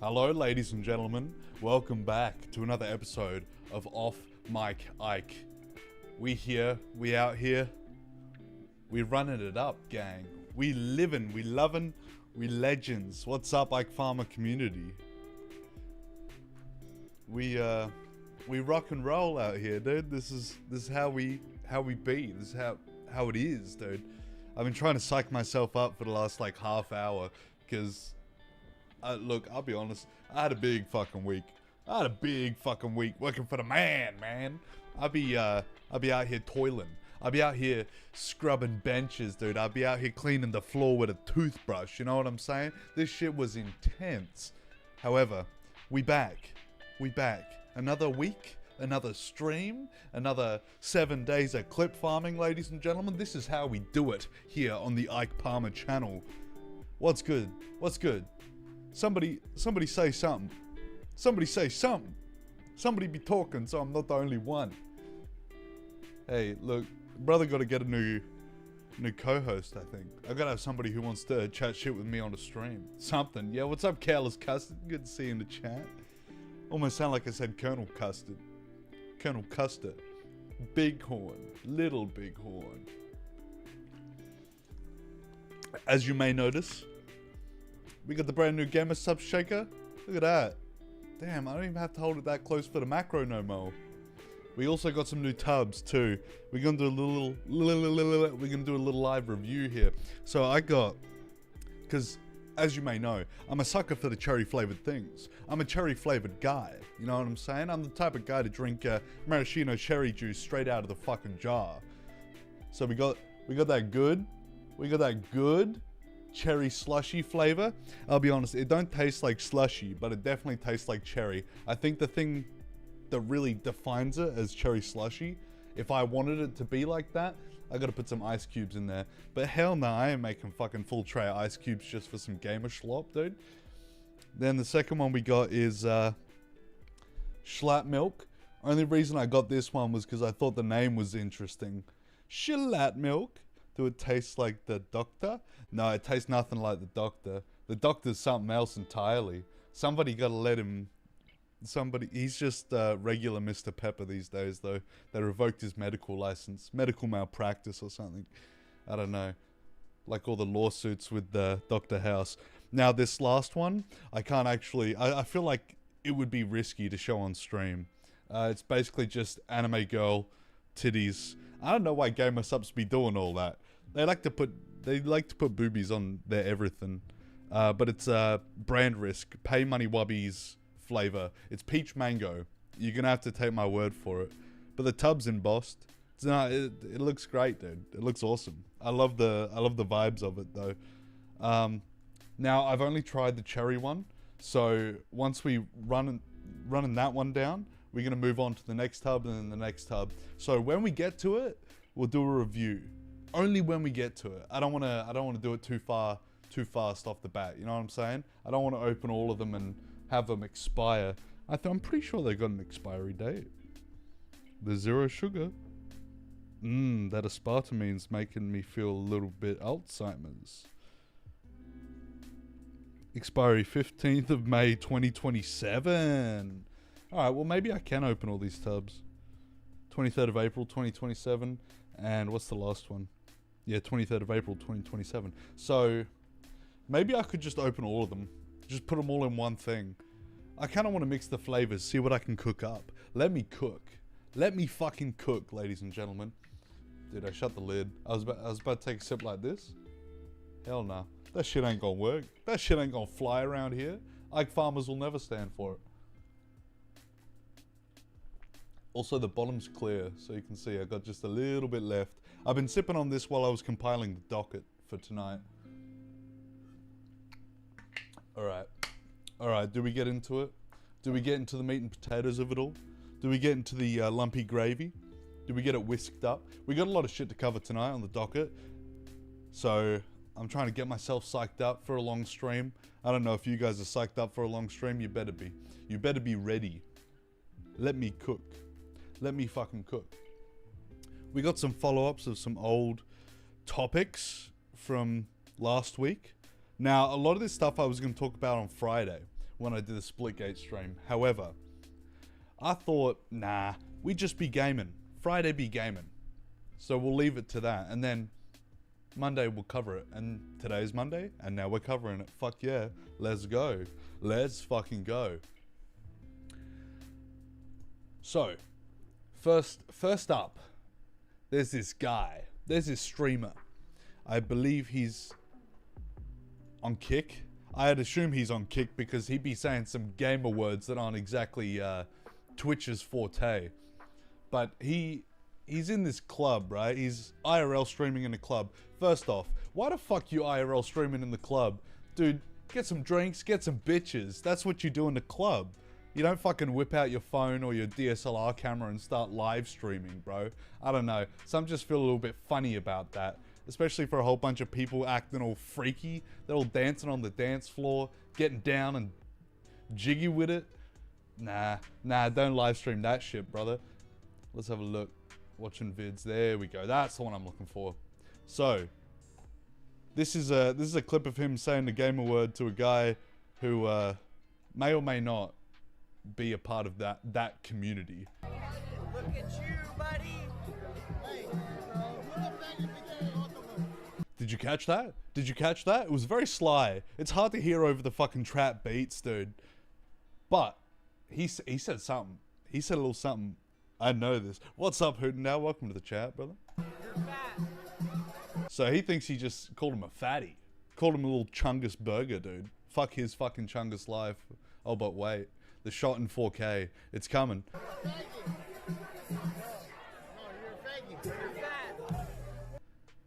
Hello, ladies and gentlemen. Welcome back to another episode of Off Mike Ike. We here, we out here. We running it up, gang. We living, we loving, we legends. What's up, Ike Farmer community? We rock and roll out here, dude. This is how we be. This is how it is, dude. I've been trying to psych myself up for the last like half hour because. Look, I'll be honest, I had a big fucking week. Working for the man. I'll be out here toiling. I'll be out here scrubbing benches, dude. I'll be out here cleaning the floor with a toothbrush, you know what I'm saying? This shit was intense. However, we back. Another week, another stream, another 7 days of clip farming, ladies and gentlemen. This is how we do it here on the Ike Palmer channel. What's good? Somebody say something. Somebody be talking so I'm not the only one. Hey, look, brother gotta get a new co-host, I think. I gotta have somebody who wants to chat shit with me on the stream. Something. Yeah, what's up, Careless Custard? Good to see you in the chat. Almost sound like I said Colonel Custard. Colonel Custard. Bighorn. Little Bighorn. As you may notice, we got the brand new Gamer Sub Shaker. Look at that. Damn, I don't even have to hold it that close for the macro no more. We also got some new tubs too. We're gonna do a little live review here. So I got, because as you may know, I'm a sucker for the cherry flavored things. I'm a cherry flavored guy. You know what I'm saying? I'm the type of guy to drink maraschino cherry juice straight out of the fucking jar. So we got that good. We got that good cherry slushy flavor. I'll be honest, it don't taste like slushy, but it definitely tastes like cherry. I think the thing that really defines it as cherry slushy, if I wanted it to be like that, I gotta put some ice cubes in there. But hell no, I ain't making fucking full tray of ice cubes just for some gamer schlop, dude. Then the second one we got is Schlatt Milk. Only reason I got this one was because I thought the name was interesting. Schlatt Milk. Do it taste like the doctor? No, it tastes nothing like the doctor. The doctor's something else entirely. Somebody gotta let him... He's just regular Mr. Pepper these days, though. They revoked his medical license. Medical malpractice or something. I don't know. Like all the lawsuits with Dr. House. Now, this last one, I can't actually... I feel like it would be risky to show on stream. It's basically just anime girl titties. I don't know why Gamer Subs be doing all that. They like to put boobies on their everything. But it's brand risk. Pay Money Wubbies flavor. It's peach mango. You're gonna have to take my word for it. But the tub's embossed. It looks great, dude. It looks awesome. I love the vibes of it though. Now I've only tried the cherry one. So once we running that one down, we're gonna move on to the next tub and then the next tub. So when we get to it, we'll do a review. Only when we get to it. I don't wanna do it too fast off the bat. You know what I'm saying? I don't want to open all of them and have them expire. I'm pretty sure they got an expiry date. The zero sugar. That aspartame's making me feel a little bit Alzheimer's. Expiry 15th of May 2027. Alright, well maybe I can open all these tubs. 23rd of April 2027. And what's the last one? Yeah, 23rd of April 2027. So, maybe I could just open all of them. Just put them all in one thing. I kind of want to mix the flavors, see what I can cook up. Let me cook. Let me fucking cook, ladies and gentlemen. Dude, I shut the lid. I was about to take a sip like this. Hell nah. That shit ain't gonna work. That shit ain't gonna fly around here. Ike Farmers will never stand for it. Also, the bottom's clear, so you can see I got just a little bit left. I've been sipping on this while I was compiling the docket for tonight. Alright, do we get into it? Do we get into the meat and potatoes of it all? Do we get into the lumpy gravy? Do we get it whisked up? We got a lot of shit to cover tonight on the docket. So, I'm trying to get myself psyched up for a long stream. I don't know if you guys are psyched up for a long stream. You better be. You better be ready. Let me cook. Let me fucking cook. We got some follow-ups of some old topics from last week. Now, a lot of this stuff I was going to talk about on Friday. when I did the Splitgate stream. However, I thought, nah, we just be gaming. Friday be gaming. So we'll leave it to that. And then Monday we'll cover it. And today's Monday, and now we're covering it. Fuck yeah. Let's go. Let's fucking go. So, first up, there's this guy. There's this streamer. I believe he's on Kick. I'd assume he's on Kick because he'd be saying some gamer words that aren't exactly Twitch's forte. But he's in this club, right? He's IRL streaming in a club. First off, why the fuck you IRL streaming in the club? Dude, get some drinks, get some bitches. That's what you do in the club. You don't fucking whip out your phone or your DSLR camera and start live streaming, bro. I don't know. Some just feel a little bit funny about that. Especially for a whole bunch of people acting all freaky. They're all dancing on the dance floor, getting down and jiggy with it. Nah, don't live stream that shit, brother. Let's have a look. Watching vids. There we go. That's the one I'm looking for. So, this is a clip of him saying the gamer word to a guy who may or may not be a part of that community. Look at you, buddy. Did you catch that? Did you catch that? It was very sly. It's hard to hear over the fucking trap beats, dude. But he said something. He said a little something. I know this. What's up, Hootendow? Welcome to the chat, brother. You're fat. So he thinks he just called him a fatty. Called him a little Chungus burger, dude. Fuck his fucking Chungus life. Oh, but wait. The shot in 4K. It's coming.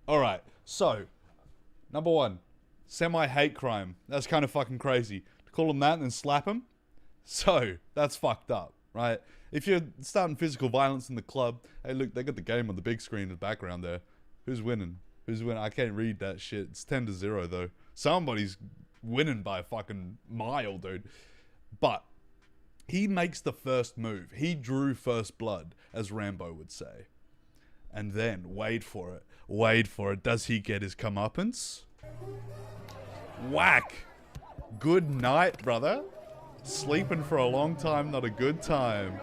Alright, so. Number one. Semi-hate crime. That's kind of fucking crazy. To call him that and then slap him? So, that's fucked up, right? If you're starting physical violence in the club, hey look, they got the game on the big screen in the background there. Who's winning? Who's winning? I can't read that shit. It's 10-0 though. Somebody's winning by a fucking mile, dude. But he makes the first move. He drew first blood, as Rambo would say. And then, wait for it. Does he get his comeuppance? Whack! Good night, brother. Sleeping for a long time, not a good time.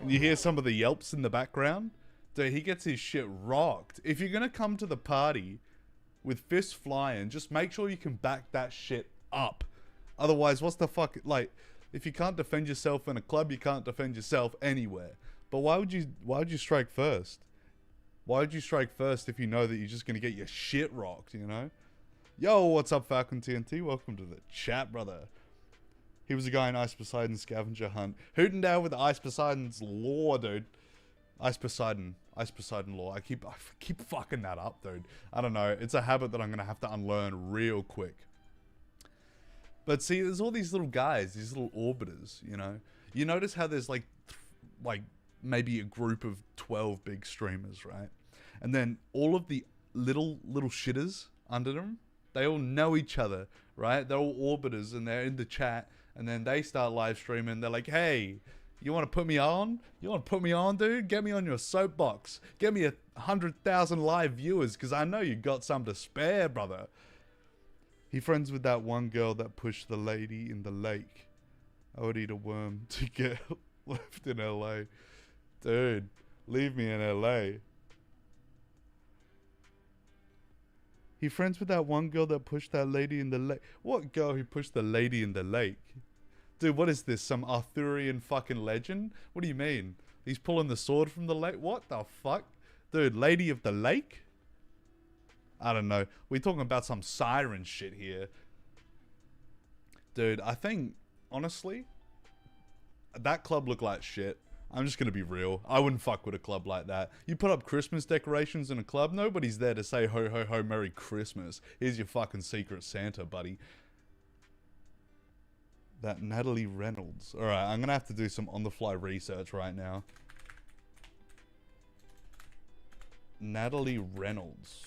And you hear some of the yelps in the background? Dude, he gets his shit rocked. If you're gonna come to the party with fists flying, just make sure you can back that shit up. Otherwise, what's the fuck, like, if you can't defend yourself in a club, you can't defend yourself anywhere. But why would you strike first? Why would you strike first if you know that you're just gonna get your shit rocked, you know? Yo, what's up, Falcon TNT? Welcome to the chat, brother. He was a guy in Ice Poseidon's scavenger hunt. Hootendow with Ice Poseidon's lore, dude. Ice Poseidon lore. I keep fucking that up, dude. I don't know. It's a habit that I'm gonna have to unlearn real quick. But see, there's all these little guys, these little orbiters, you know? You notice how there's like maybe a group of 12 big streamers, right? And then all of the little shitters under them, they all know each other, right? They're all orbiters and they're in the chat, and then they start live streaming. They're like, hey, you want to put me on? You want to put me on, dude? Get me on your soapbox. Get me 100,000 live viewers, because I know you got some to spare, brother. He friends with that one girl that pushed the lady in the lake. I would eat a worm to get left in LA. Dude, leave me in LA. He friends with that one girl that pushed that lady in the lake. What girl who pushed the lady in the lake? Dude, what is this? Some Arthurian fucking legend? What do you mean? He's pulling the sword from the lake? What the fuck? Dude, Lady of the Lake? I don't know. We're talking about some siren shit here. Dude, I think, honestly, that club looked like shit. I'm just gonna be real. I wouldn't fuck with a club like that. You put up Christmas decorations in a club, nobody's there to say ho ho ho Merry Christmas. Here's your fucking Secret Santa, buddy. That Natalie Reynolds. Alright, I'm gonna have to do some on-the-fly research right now. Natalie Reynolds.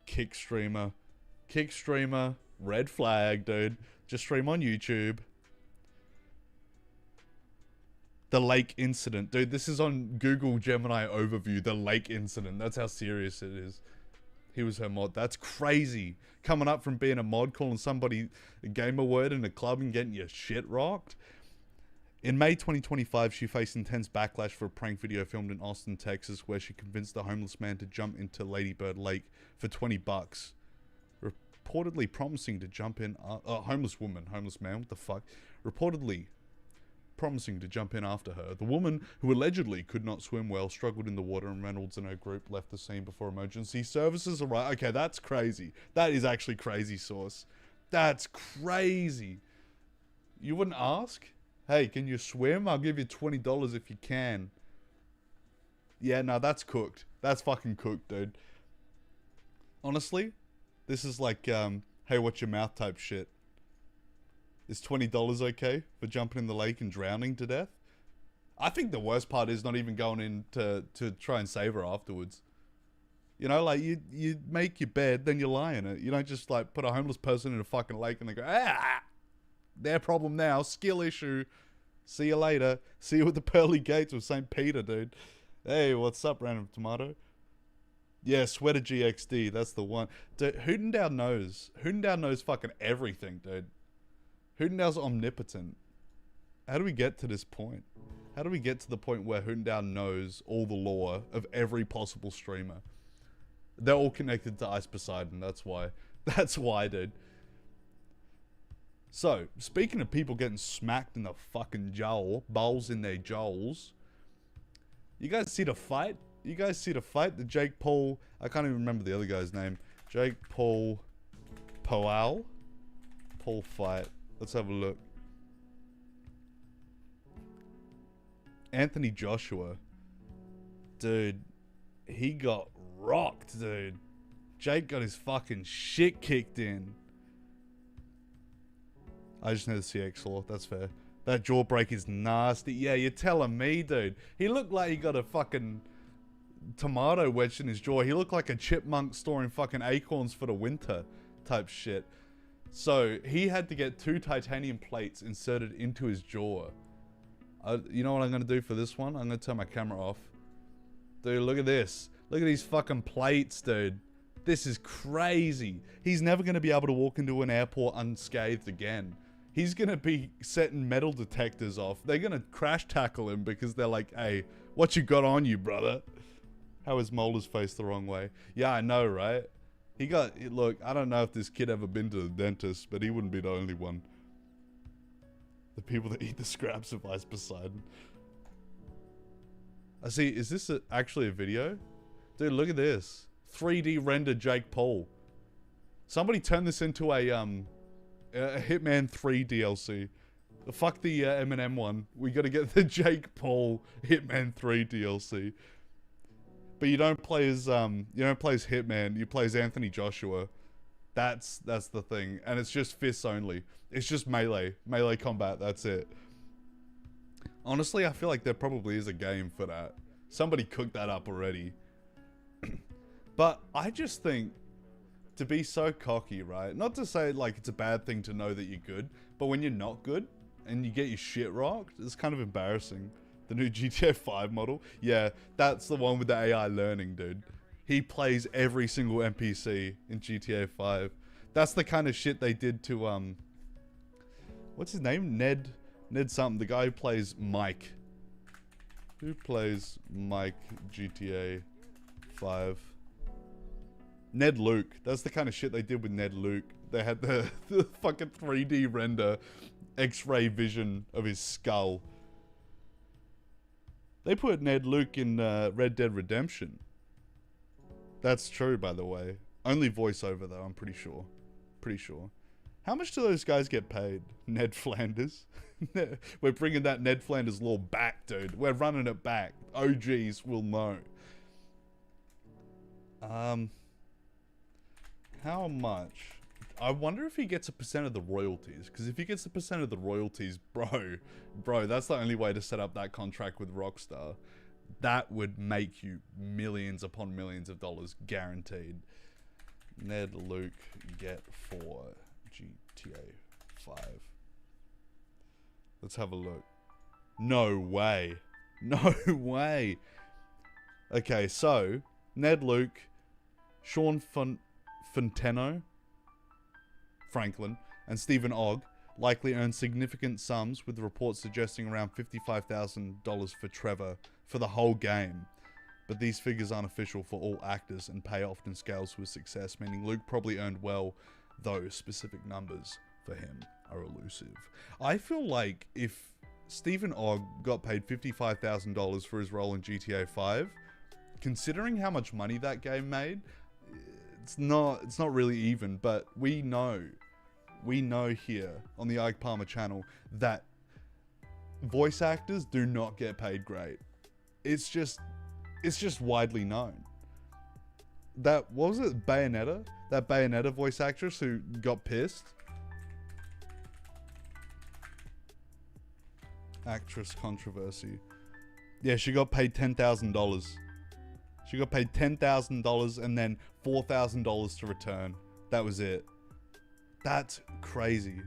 Kick streamer. Kick streamer. Red flag, dude. Just stream on YouTube. The lake incident. Dude, this is on Google Gemini overview. The lake incident. That's how serious it is. He was her mod. That's crazy. Coming up from being a mod, calling somebody a gamer word in a club and getting your shit rocked. In May 2025, she faced intense backlash for a prank video filmed in Austin, Texas, where she convinced a homeless man to jump into Lady Bird Lake for $20. Reportedly promising to jump in... homeless man, what the fuck? Reportedly promising to jump in after her. The woman, who allegedly could not swim well, struggled in the water, and Reynolds and her group left the scene before emergency services arrived. Okay, that's crazy. That is actually crazy, Source. That's crazy. You wouldn't ask? Hey, can you swim? I'll give you $20 if you can. Yeah, no, that's cooked. That's fucking cooked, dude. Honestly, this is like, hey, watch your mouth type shit. Is $20 okay for jumping in the lake and drowning to death? I think the worst part is not even going in to try and save her afterwards. You know, like, you make your bed, then you lie in it. You don't just, like, put a homeless person in a fucking lake and they go, ah! Their problem now, skill issue. See you later. See you at the pearly gates of St. Peter, dude. Hey, what's up, Random Tomato? Yeah, Sweater GXD, that's the one. Dude, Hootendale knows. Hootendale knows fucking everything, dude. Hootendale's omnipotent. How do we get to this point? How do we get to the point where Hootendale knows all the lore of every possible streamer? They're all connected to Ice Poseidon, that's why. That's why, dude. So, speaking of people getting smacked in the fucking jowl, bowls in their jowls, you guys see the fight? You guys see the fight? The Jake Paul, I can't even remember the other guy's name. Jake Paul Paul fight. Let's have a look. Anthony Joshua. Dude, he got rocked, dude. Jake got his fucking shit kicked in. I just know the CX law. That's fair. That jawbreak is nasty. Yeah, you're telling me, dude. He looked like he got a fucking tomato wedged in his jaw. He looked like a chipmunk storing fucking acorns for the winter type shit. So, he had to get 2 titanium plates inserted into his jaw. You know what I'm going to do for this one? I'm going to turn my camera off. Dude, look at this. Look at these fucking plates, dude. This is crazy. He's never going to be able to walk into an airport unscathed again. He's going to be setting metal detectors off. They're going to crash tackle him because they're like, hey, what you got on you, brother? How is Molder's face the wrong way? Yeah, I know, right? He got, look, I don't know if this kid ever been to the dentist, but he wouldn't be the only one. The people that eat the scraps of Ice Poseidon. I see, is this actually a video? Dude, look at this. 3D rendered Jake Paul. Somebody turn this into a Hitman 3 DLC. Fuck the Eminem one. We gotta get the Jake Paul Hitman 3 DLC. But you don't play as Hitman. You play as Anthony Joshua. That's the thing, and it's just fists only. It's just melee combat. That's it. Honestly, I feel like there probably is a game for that. Somebody cooked that up already. But I just think to be so cocky, right? Not to say like it's a bad thing to know that you're good, but when you're not good and you get your shit rocked, it's kind of embarrassing. The new GTA 5 model? Yeah, that's the one with the AI learning, dude. He plays every single NPC in GTA 5. That's the kind of shit they did to, what's his name? Ned something. The guy who plays Mike. Who plays Mike GTA 5? Ned Luke. That's the kind of shit they did with Ned Luke. They had the fucking 3D render X-ray vision of his skull. They put Ned Luke in Red Dead Redemption. That's true, by the way. Only voiceover, though, I'm pretty sure. Pretty sure. How much do those guys get paid? Ned Flanders? We're bringing that Ned Flanders lore back, dude. We're running it back. OGs will know. How much? I wonder if he gets a percent of the royalties. Because if he gets a percent of the royalties, bro, that's the only way to set up that contract with Rockstar. That would make you millions upon millions of dollars guaranteed. Ned Luke get for GTA 5. Let's have a look. No way. No way. Okay, so Ned Luke Sean Fonteno, Franklin, and Stephen Ogg likely earned significant sums, with reports suggesting around $55,000 for Trevor for the whole game. But these figures aren't official for all actors, and pay often scales with success, meaning Luke probably earned well, though specific numbers for him are elusive. I feel like if Stephen Ogg got paid $55,000 for his role in GTA 5, considering how much money that game made, it's not really even, but we know here on the Ike Palmer channel that voice actors do not get paid great. It's just widely known. That, what was it, Bayonetta? That Bayonetta voice actress who got pissed? Actress controversy. Yeah, she got paid $10,000. She got paid $10,000 and then $4,000 to return. That was it. That's crazy.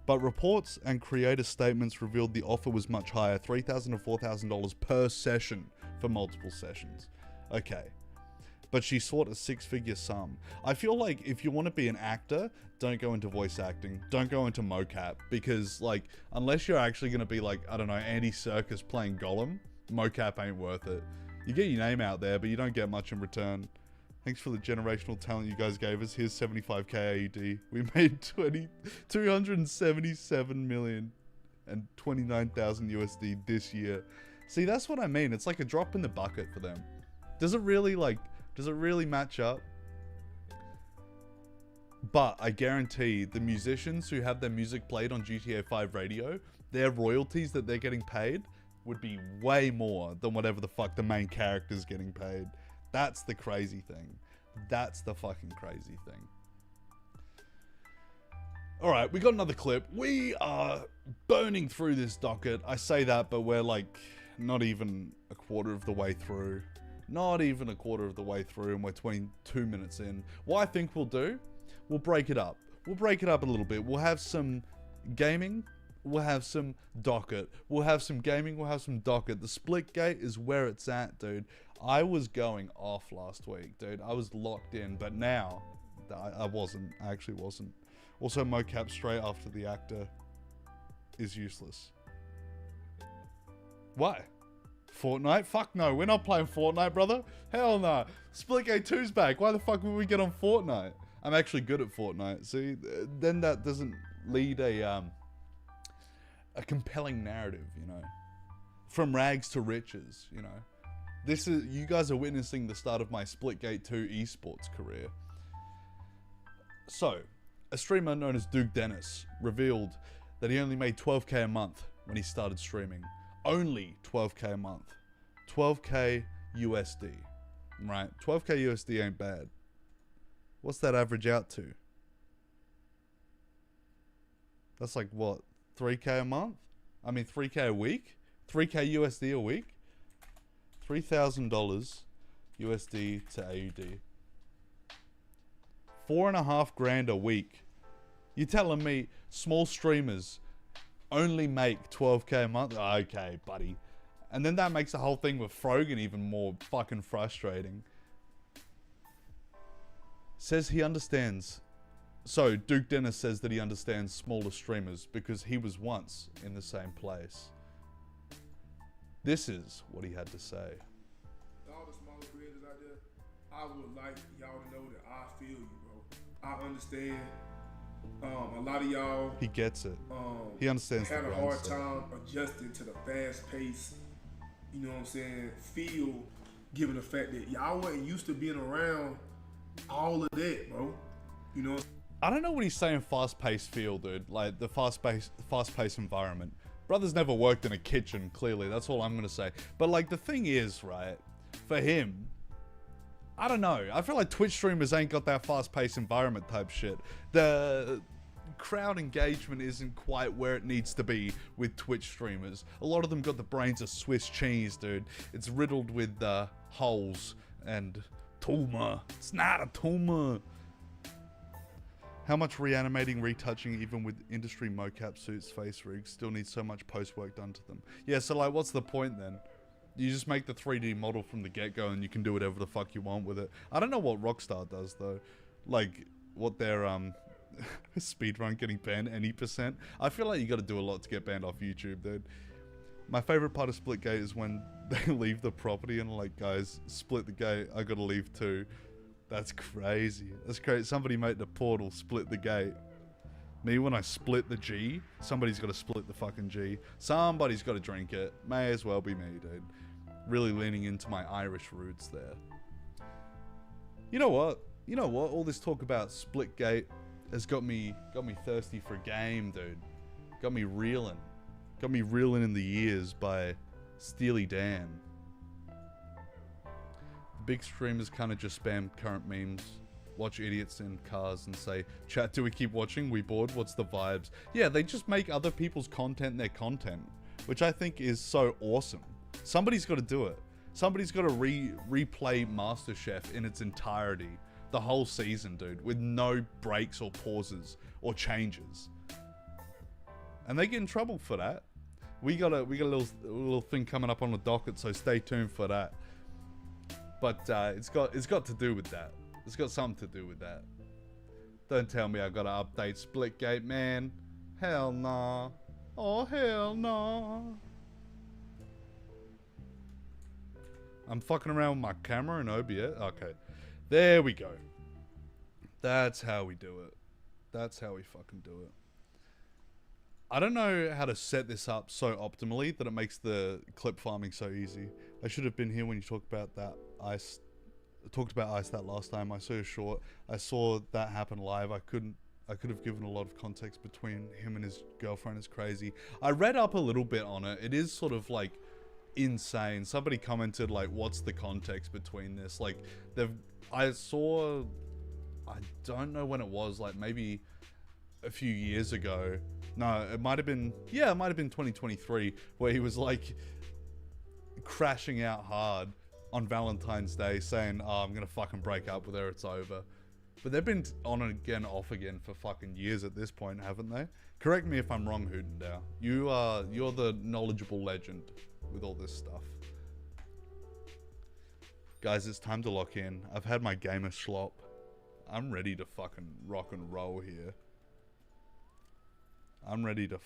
But reports and creator statements revealed the offer was much higher, $3,000 to $4,000 per session for multiple sessions. Okay. But she sought a six-figure sum. I feel like if you want to be an actor, don't go into voice acting. Don't go into mocap. Because, like, unless you're actually going to be, like, I don't know, Andy Serkis playing Gollum, mocap ain't worth it. You get your name out there, but you don't get much in return. Thanks for the generational talent you guys gave us. Here's 75k AUD. We made 277 million and 29,000 USD this year. See, that's what I mean. It's like a drop in the bucket for them. Does it really match up? But I guarantee the musicians who have their music played on GTA 5 radio, their royalties that they're getting paid would be way more than whatever the fuck the main character's getting paid. That's the crazy thing. That's the fucking crazy thing. Alright, we got another clip. We are burning through this docket. I say that, but we're like not even a quarter of the way through. Not even a quarter of the way through, and we're 22 minutes in. What I think we'll do, we'll break it up. We'll break it up a little bit. We'll have some gaming. We'll have some docket. We'll have some gaming. We'll have some docket. The Splitgate is where it's at, dude. I was going off last week, dude. I was locked in, but now I wasn't. I actually wasn't. Also, mocap straight after the actor is useless. Why? Fortnite? Fuck no, we're not playing Fortnite, brother. Hell no. Splitgate 2's back. Why the fuck would we get on Fortnite? I'm actually good at Fortnite. See, then that doesn't lead a compelling narrative, you know. From rags to riches, you know. You guys are witnessing the start of my Splitgate 2 esports career. So, a streamer known as Duke Dennis revealed that he only made 12k a month when he started streaming. Only 12k a month. 12k USD. Right? 12k USD ain't bad. What's that average out to? That's like what? 3k a month? I mean 3k a week? 3k USD a week? $3,000 USD to AUD. 4.5 grand a week. You're telling me small streamers only make 12k a month? Okay, buddy. And then that makes the whole thing with Frogan even more fucking frustrating. Says he understands. So, Duke Dennis says that he understands smaller streamers because he was once in the same place. This is what he had to say. All the smaller creators out there, I would like y'all to know that I feel you, bro. I understand. A lot of y'all, he gets it. He understands. Had a hard time adjusting to the fast pace. You know what I'm saying? Feel, given the fact that y'all wasn't used to being around all of that, bro. You know. I don't know what he's saying. Fast-paced feel, dude. Like the fast-paced environment. Brother's never worked in a kitchen. Clearly, that's all I'm gonna say. But like the thing is, right? For him, I don't know. I feel like Twitch streamers ain't got that fast-paced environment type shit. The crowd engagement isn't quite where it needs to be with Twitch streamers. A lot of them got the brains of Swiss cheese, dude. It's riddled with holes and tumor. It's not a tumor. How much reanimating, retouching, even with industry mocap suits, face rigs, still needs so much post-work done to them. Yeah, so like, what's the point then? You just make the 3D model from the get-go and you can do whatever the fuck you want with it. I don't know what Rockstar does though. Like, what their speedrun getting banned any %. I feel like you gotta do a lot to get banned off YouTube, dude. My favorite part of Splitgate is when they leave the property and like, guys, split the gate, I gotta leave too. That's crazy. That's great. Somebody made the portal split the gate. Me, when I split the G, somebody's gotta split the fucking G. Somebody's gotta drink it. May as well be me, dude. Really leaning into my Irish roots there. You know what? You know what? All this talk about Splitgate has got me thirsty for a game, dude. Got me reeling. Got me reeling in the ears by Steely Dan. The big streamers kind of just spam current memes, watch idiots in cars and say, chat, do we keep watching? We bored? What's the vibes? Yeah, they just make other people's content their content, which I think is so awesome. Somebody's got to do it. Somebody's got to replay MasterChef in its entirety. The whole season, dude, with no breaks or pauses or changes. And they get in trouble for that. We got a little thing coming up on the docket, so stay tuned for that. But it's got to do with that. It's got something to do with that. Don't tell me I got to update Splitgate, man. Hell nah. Oh hell nah. I'm fucking around with my camera and OBS. Okay. There we go. That's how we do it. That's how we fucking do it. I don't know how to set this up so optimally that it makes the clip farming so easy. I should have been here when you talked about that ice. Talked about ice that last time. I saw your short. I saw that happen live. I could have given a lot of context between him and his girlfriend. Is crazy. I read up a little bit on it. It is sort of like insane. Somebody commented like, what's the context between this? Like, I don't know when it was, like maybe a few years ago. No, it might have been 2023, where he was like crashing out hard on Valentine's Day saying, oh, I'm gonna fucking break up with her, it's over. But they've been on again, off again for fucking years at this point, haven't they? Correct me if I'm wrong, Hootendao. You're the knowledgeable legend with all this stuff. Guys, it's time to lock in. I've had my gamer schlop. I'm ready to fucking rock and roll here. I'm ready to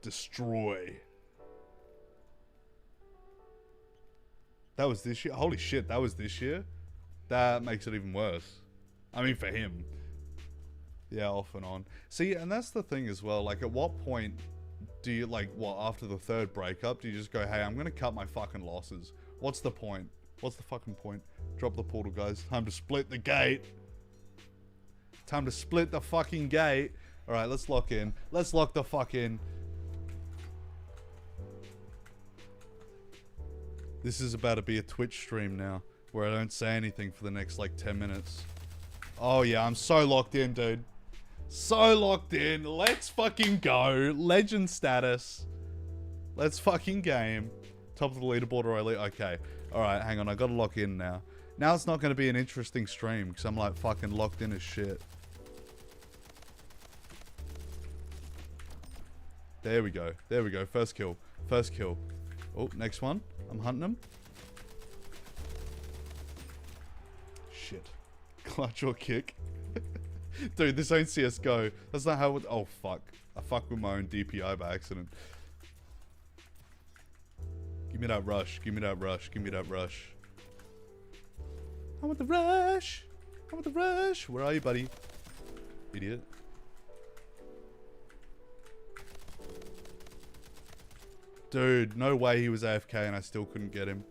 destroy. That was this year? Holy shit, that was this year? That makes it even worse. I mean, for him. Yeah, off and on. See, and that's the thing as well. Like, at what point do you, like, what, after the third breakup, do you just go, hey, I'm gonna cut my fucking losses? What's the point? What's the fucking point? Drop the portal, guys. Time to split the gate. Time to split the fucking gate. Alright, let's lock in. Let's lock the fuck in. This is about to be a Twitch stream now, where I don't say anything for the next, like, 10 minutes. Oh, yeah, I'm so locked in, dude. So locked in. Let's fucking go. Legend status. Let's fucking game. Top of the leaderboard early. Okay. Alright, hang on. I gotta lock in now. Now it's not gonna be an interesting stream, because I'm, like, fucking locked in as shit. There we go. There we go. First kill. First kill. Oh, next one. I'm hunting him. Shit. Clutch or kick. Dude, this ain't CSGO. That's not how it... Oh, fuck. I fucked with my own DPI by accident. Give me that rush. Give me that rush. Give me that rush. I want the rush. I want the rush. Where are you, buddy? Idiot. Dude, no way he was AFK and I still couldn't get him.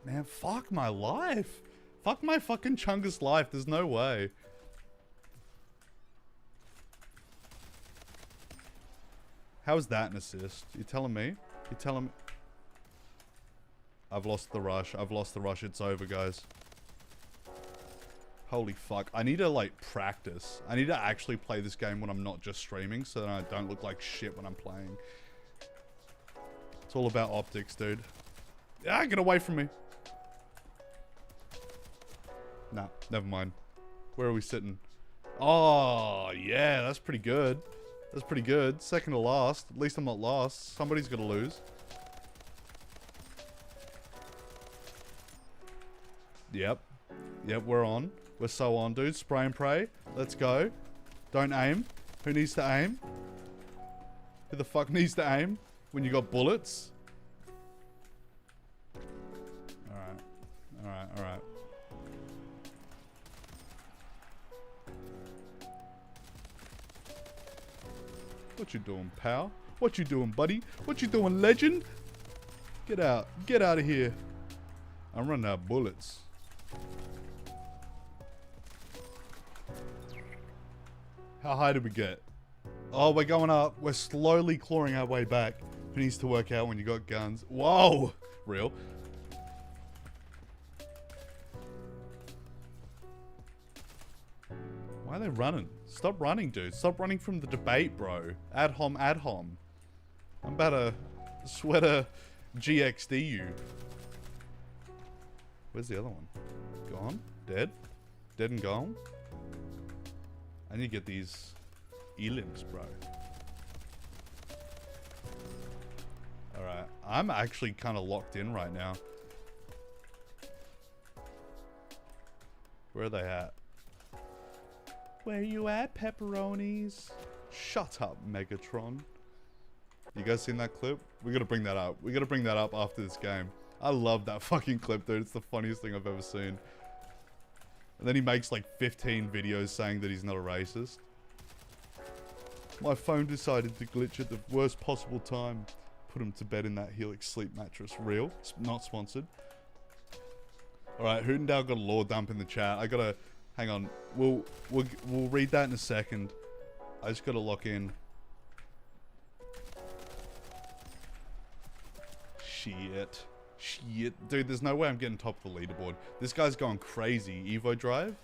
Man, fuck my life. Fuck my fucking Chungus life. There's no way. How is that an assist? You telling me? You telling me? I've lost the rush. I've lost the rush. It's over, guys. Holy fuck. I need to, like, practice. I need to actually play this game when I'm not just streaming, so that I don't look like shit when I'm playing. It's all about optics, dude. Ah, get away from me. Nah, never mind. Where are we sitting? Oh, yeah, that's pretty good. That's pretty good. Second to last. At least I'm not last. Somebody's gonna lose. Yep. Yep, we're on. We're so on, dude. Spray and pray. Let's go. Don't aim. Who needs to aim? Who the fuck needs to aim when you got bullets? Alright. Alright, alright. What you doing, pal? What you doing, buddy? What you doing, legend? Get out. Get out of here. I'm running out of bullets. How high did we get? Oh, we're going up. We're slowly clawing our way back. Who needs to work out when you got guns? Whoa! Real. Why are they running? Stop running, dude. Stop running from the debate, bro. Ad hom, ad hom. I'm about to sweater GXD you. Where's the other one? Gone? Dead? Dead and gone? I need to get these elims, bro. Alright. I'm actually kind of locked in right now. Where are they at? Where you at, pepperonis? Shut up, Megatron. You guys seen that clip? We gotta bring that up. We gotta bring that up after this game. I love that fucking clip, dude. It's the funniest thing I've ever seen. And then he makes like 15 videos saying that he's not a racist. My phone decided to glitch at the worst possible time. Put him to bed in that Helix sleep mattress. Real. Not sponsored. Alright, Hootendale got a law dump in the chat. I gotta... Hang on. We'll read that in a second. I just gotta lock in. Shit. Shit. Dude, there's no way I'm getting top of the leaderboard. This guy's going crazy. Evo Drive?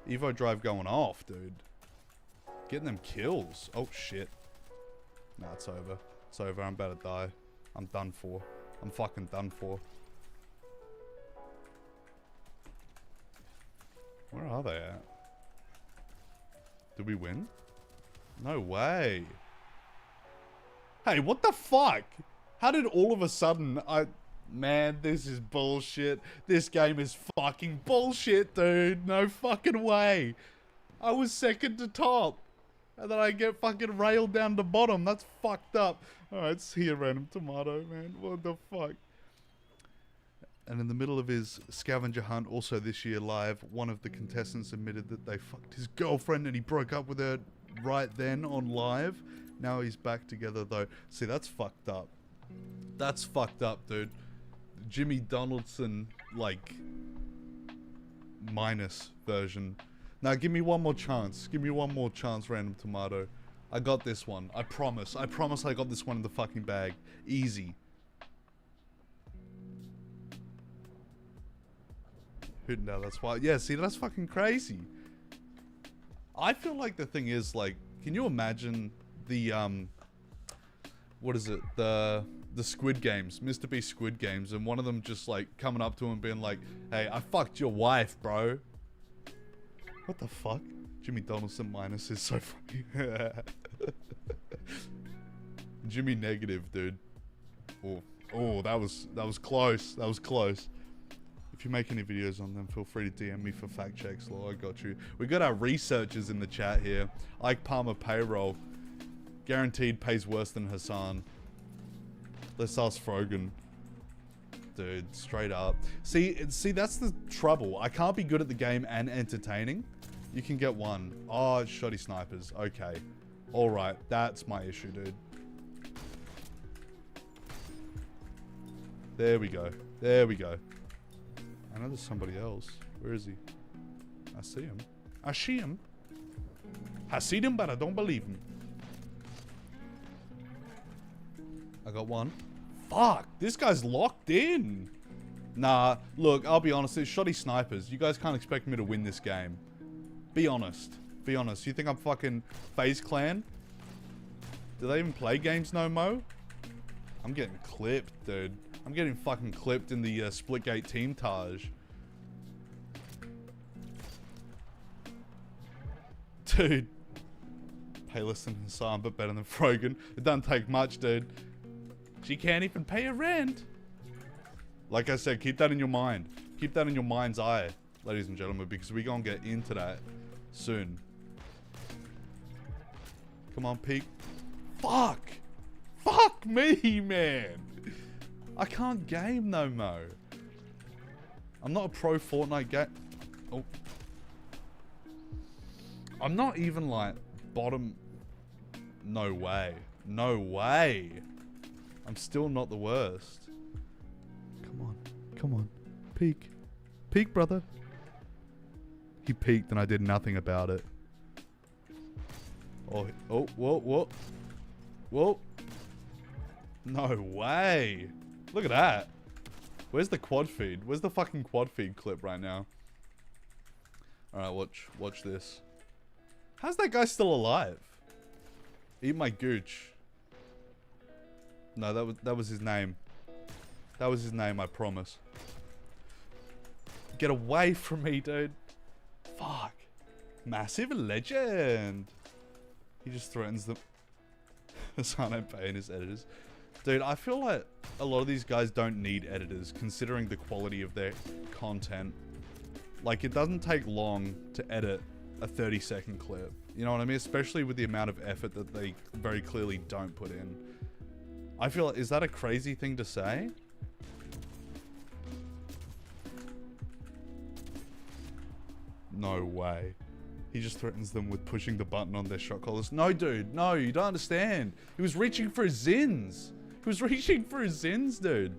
Evo Drive going off, dude. Getting them kills. Oh, shit. Nah, it's over. It's over. I'm about to die. I'm done for. I'm fucking done for. Where are they at? Did we win? No way. Hey, what the fuck? How did all of a sudden Man, this is bullshit. This game is fucking bullshit, dude. No fucking way. I was second to top. And then I get fucking railed down to bottom. That's fucked up. Alright, see a random tomato, man. What the fuck? And in the middle of his scavenger hunt, also this year live, one of the contestants admitted that they fucked his girlfriend and he broke up with her right then on live. Now he's back together though. See, that's fucked up. That's fucked up, dude. Jimmy Donaldson, like, minus version. Now give me one more chance. Give me one more chance, random tomato. I got this one. I promise. I promise I got this one in the fucking bag. Easy. Hootendale, that's why. Yeah, see, that's fucking crazy. I feel like the thing is, like, can you imagine the, what is it? The Squid Games, Mr. Beast Squid Games, and one of them just, like, coming up to him being like, hey, I fucked your wife, bro. What the fuck? Jimmy Donaldson minus is so funny. Jimmy negative, dude. Oh, that was close. That was close. If you make any videos on them, feel free to DM me for fact checks, lol. I got you. We got our researchers in the chat here. Ike Palmer payroll. Guaranteed pays worse than Hassan. Let's ask Frogan. Dude, straight up. See, that's the trouble. I can't be good at the game and entertaining. You can get one. Oh, it's shoddy snipers. Okay. Alright, that's my issue, dude. There we go. There we go. I know there's somebody else. Where is he? I see him. I see him. I see him, but I don't believe him. I got one. Fuck, this guy's locked in. Nah, look, I'll be honest, it's shoddy snipers. You guys can't expect me to win this game. Be honest. Be honest. You think I'm fucking FaZe Clan? Do they even play games no mo? I'm getting clipped, dude. I'm getting fucking clipped in the Splitgate team Taj. Dude. pay less than Hassan, but better than Frogan. It doesn't take much, dude. She can't even pay her rent. Like I said, keep that in your mind. Keep that in your mind's eye, ladies and gentlemen, because we're going to get into that soon. Come on, Peak. Fuck! Fuck me, man! I can't game no more. I'm not a pro Fortnite game. Oh. I'm not even like bottom. No way. No way. I'm still not the worst. Come on. Come on. Peek. Peek, brother. He peeked and I did nothing about it. Oh, whoa, whoa. Whoa. No way. Look at that. Where's the quad feed? Where's the fucking quad feed clip right now? Alright, watch this. How's that guy still alive? Eat my gooch. No, that was his name. That was his name, I promise. Get away from me, dude. Fuck. Massive legend. He just threatens them. Hassan ain't paying his editors. Dude, I feel like a lot of these guys don't need editors, considering the quality of their content. Like, it doesn't take long to edit a 30-second clip. You know what I mean? Especially with the amount of effort that they very clearly don't put in. I feel like, is that a crazy thing to say? No way. He just threatens them with pushing the button on their shot collars. No, dude. No, you don't understand. He was reaching for his Zins. He was reaching for his Zins, dude.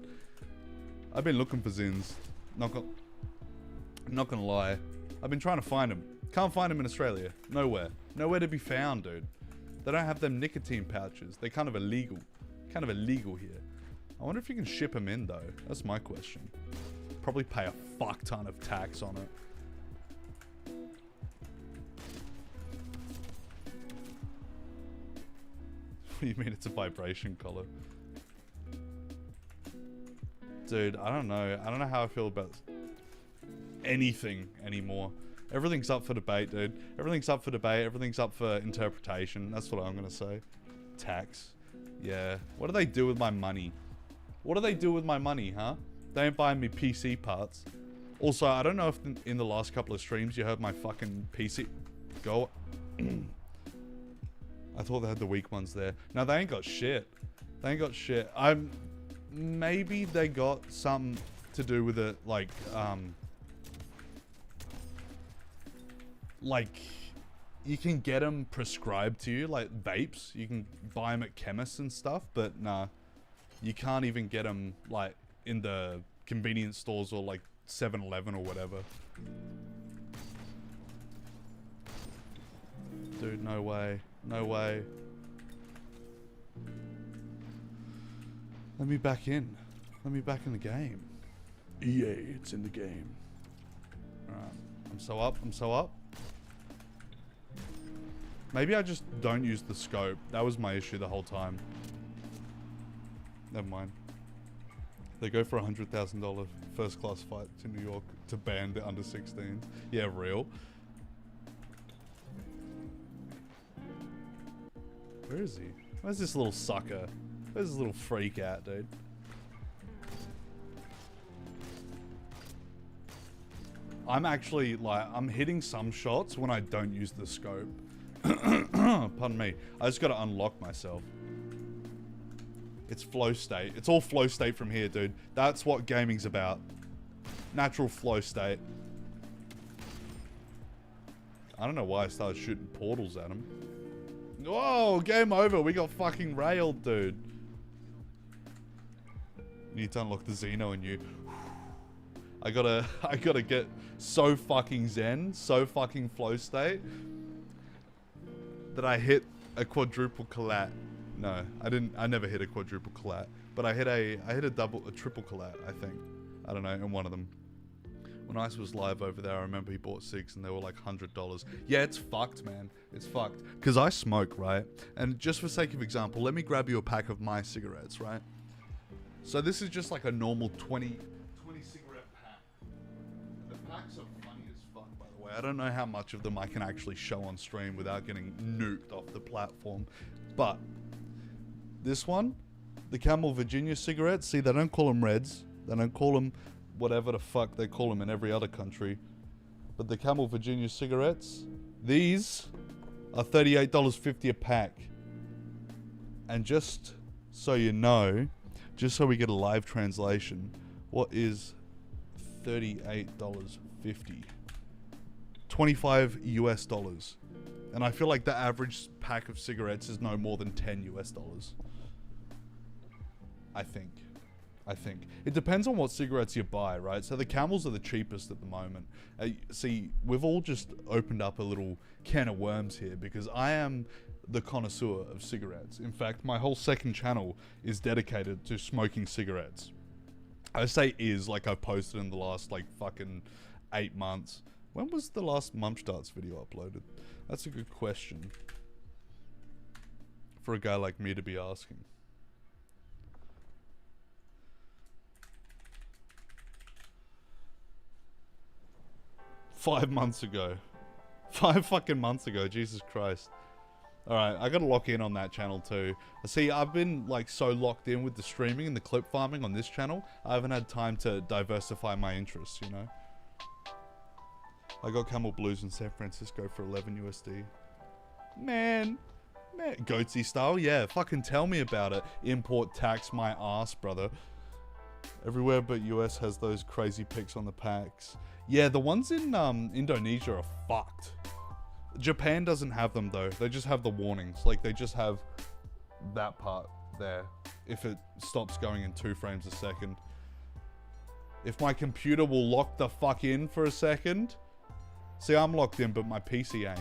I've been looking for Zins. I'm not gonna lie. I've been trying to find him. Can't find him in Australia. Nowhere. Nowhere to be found, dude. They don't have them nicotine pouches. They're kind of illegal. Kind of illegal here. I wonder if you can ship them in, though. That's my question. Probably pay a fuck ton of tax on it. What do you mean it's a vibration collar? Dude, I don't know. I don't know how I feel about anything anymore. Everything's up for debate, dude. Everything's up for debate. Everything's up for interpretation. That's what I'm going to say. Tax. Yeah. What do they do with my money? What do they do with my money, huh? They ain't buying me PC parts. Also, I don't know if in the last couple of streams you heard my fucking PC... Go... I thought they had the weak ones there. No, they ain't got shit. They ain't got shit. Maybe they got something to do with it, like you can get them prescribed to you, like vapes. You can buy them at chemists and stuff, but nah, you can't even get them like in the convenience stores or like 7-Eleven or whatever. Dude, no way. No way. Let me back in. Let me back in the game. EA, it's in the game. Alright. I'm so up. I'm so up. Maybe I just don't use the scope. That was my issue the whole time. Never mind. They go for $100,000 first class flight to New York to ban the under 16s. Yeah, real. Where is he? Where's this little sucker? Where's this little freak at, dude? I'm actually, like, I'm hitting some shots when I don't use the scope. Pardon me. I just gotta unlock myself. It's flow state. It's all flow state from here, dude. That's what gaming's about. Natural flow state. I don't know why I started shooting portals at him. Whoa, game over. We got fucking railed, dude. You need to unlock the Xeno in you. I gotta get so fucking zen, so fucking flow state that I hit a quadruple collat. No, I never hit a quadruple collat, but I hit a triple collat, I think. I don't know, in one of them. When Ice was live over there, I remember he bought 6 and they were like $100. Yeah, it's fucked, man. It's fucked. Because I smoke, right? And just for sake of example, let me grab you a pack of my cigarettes, right? So this is just like a normal 20 cigarette pack. The packs are funny as fuck, by the way. I don't know how much of them I can actually show on stream without getting nuked off the platform. But this one, the Camel Virginia cigarettes, see, they don't call them Reds. They don't call them whatever the fuck they call them in every other country. But the Camel Virginia cigarettes, these are $38.50 a pack. And just so you know, just so we get a live translation, what is $38.50? 25 US dollars. And I feel like the average pack of cigarettes is no more than 10 US dollars. I think. It depends on what cigarettes you buy, right? So the Camels are the cheapest at the moment. See, we've all just opened up a little can of worms here because I am the connoisseur of cigarettes. In fact, my whole second channel is dedicated to smoking cigarettes. I say is like I've posted in the last like fucking 8 months. When was the last Mumstarts video uploaded? That's a good question for a guy like me to be asking. Five months ago. 5 fucking months ago, Jesus Christ. Alright, I gotta lock in on that channel too. See, I've been like so locked in with the streaming and the clip farming on this channel, I haven't had time to diversify my interests, you know? I got Camel Blues in San Francisco for 11 USD. Man. Goatsy style? Yeah, fucking tell me about it. Import tax my ass, brother. Everywhere but US has those crazy pics on the packs. Yeah, the ones in Indonesia are fucked. Japan doesn't have them though. They just have the warnings. Like they just have that part there. If it stops going in 2 frames a second. If my computer will lock the fuck in for a second. See, I'm locked in, but my PC ain't.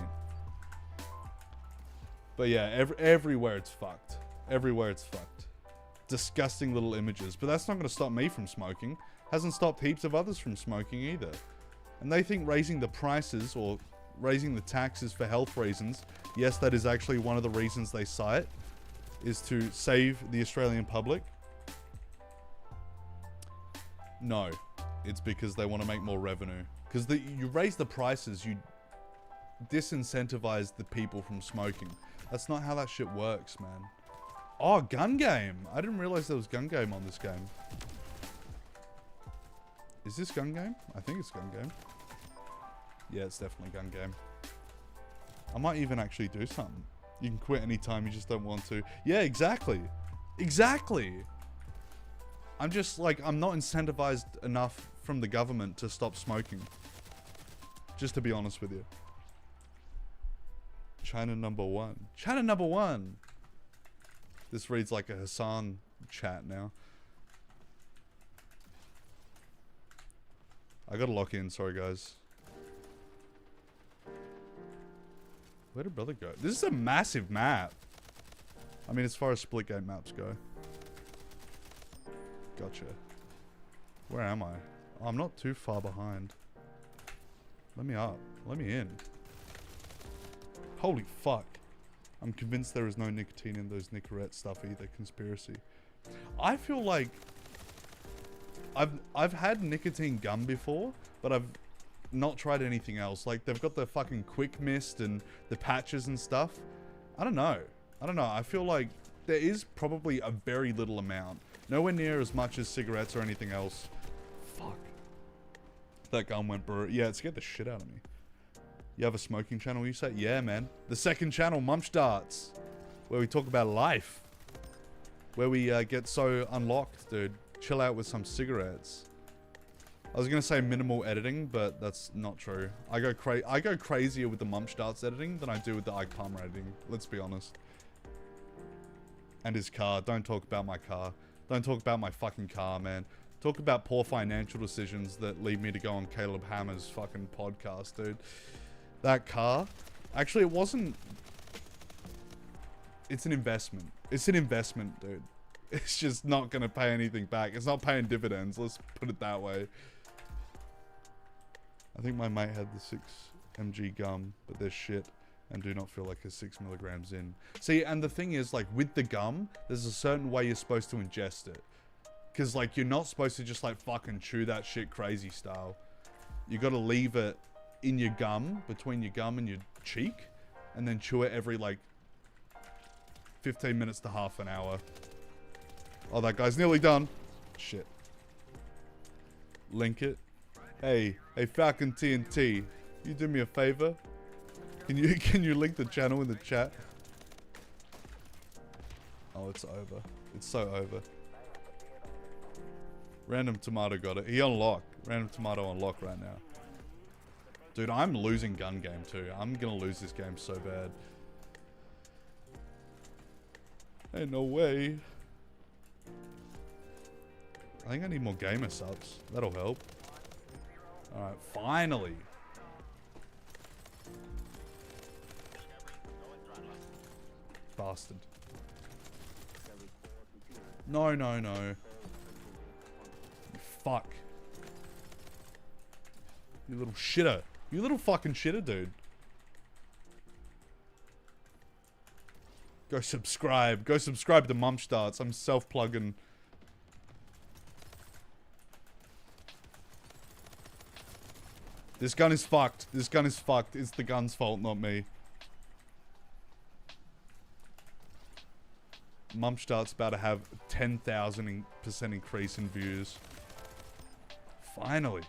But yeah, everywhere it's fucked. Everywhere it's fucked. Disgusting little images. But that's not going to stop me from smoking. Hasn't stopped heaps of others from smoking either. And they think raising the prices or raising the taxes for health reasons, yes, that is actually one of the reasons they cite, is to save the Australian public. No, it's because they want to make more revenue. Because you raise the prices, you disincentivize the people from smoking. That's not how that shit works, man. Oh, gun game. I didn't realize there was gun game on this game. Is this gun game? I think it's gun game. Yeah, it's definitely gun game. I might even actually do something. You can quit anytime you just don't want to. Yeah, exactly. Exactly. I'm just like, I'm not incentivized enough from the government to stop smoking. Just to be honest with you. China #1. China #1. This reads like a Hassan chat now. I gotta lock in, sorry guys. Where did brother go? This is a massive map. I mean, as far as split game maps go. Gotcha. Where am I? Oh, I'm not too far behind. Let me up. Let me in. Holy fuck. I'm convinced there is no nicotine in those Nicorette stuff either. Conspiracy. I feel like I've had nicotine gum before, but I've not tried anything else. Like, they've got the fucking quick mist and the patches and stuff. I don't know. I feel like there is probably a very little amount. Nowhere near as much as cigarettes or anything else. Fuck. That gun went brutal. Yeah, it scared the shit out of me. You have a smoking channel, you say? Yeah, man. The second channel, Mumstarts. Where we talk about life. Where we get so unlocked, dude. Chill out with some cigarettes. I was gonna say minimal editing, but that's not true. I go crazier with the Mumstarts editing than I do with the Ike Palmer editing. Let's be honest. And his car. Don't talk about my car. Don't talk about my fucking car, man. Talk about poor financial decisions that lead me to go on Caleb Hammer's fucking podcast, dude. That car. Actually, it wasn't. It's an investment. It's an investment, dude. It's just not going to pay anything back. It's not paying dividends. Let's put it that way. I think my mate had the 6 mg gum, but they're shit and do not feel like a 6 milligrams in. See, and the thing is, like, with the gum, there's a certain way you're supposed to ingest it. Because, like, you're not supposed to just, like, fucking chew that shit crazy style. You got to leave it in your gum, between your gum and your cheek, and then chew it every like 15 minutes to half an hour. Oh, that guy's nearly done. Shit. Link it. Hey, Falcon TNT, you do me a favor? Can you link the channel in the chat? Oh, it's over. It's so over. Random Tomato got it. He unlocked. Random Tomato unlocked right now. Dude, I'm losing gun game too. I'm gonna lose this game so bad. Ain't no way. I think I need more gamer subs. That'll help. Alright, finally. Bastard. No, no, no. Fuck. You little shitter. You little fucking shitter, dude. Go subscribe. Go subscribe to Mumstarts. I'm self-plugging. This gun is fucked. This gun is fucked. It's the gun's fault, not me. Mumstart's about to have 10,000% increase in views. Finally.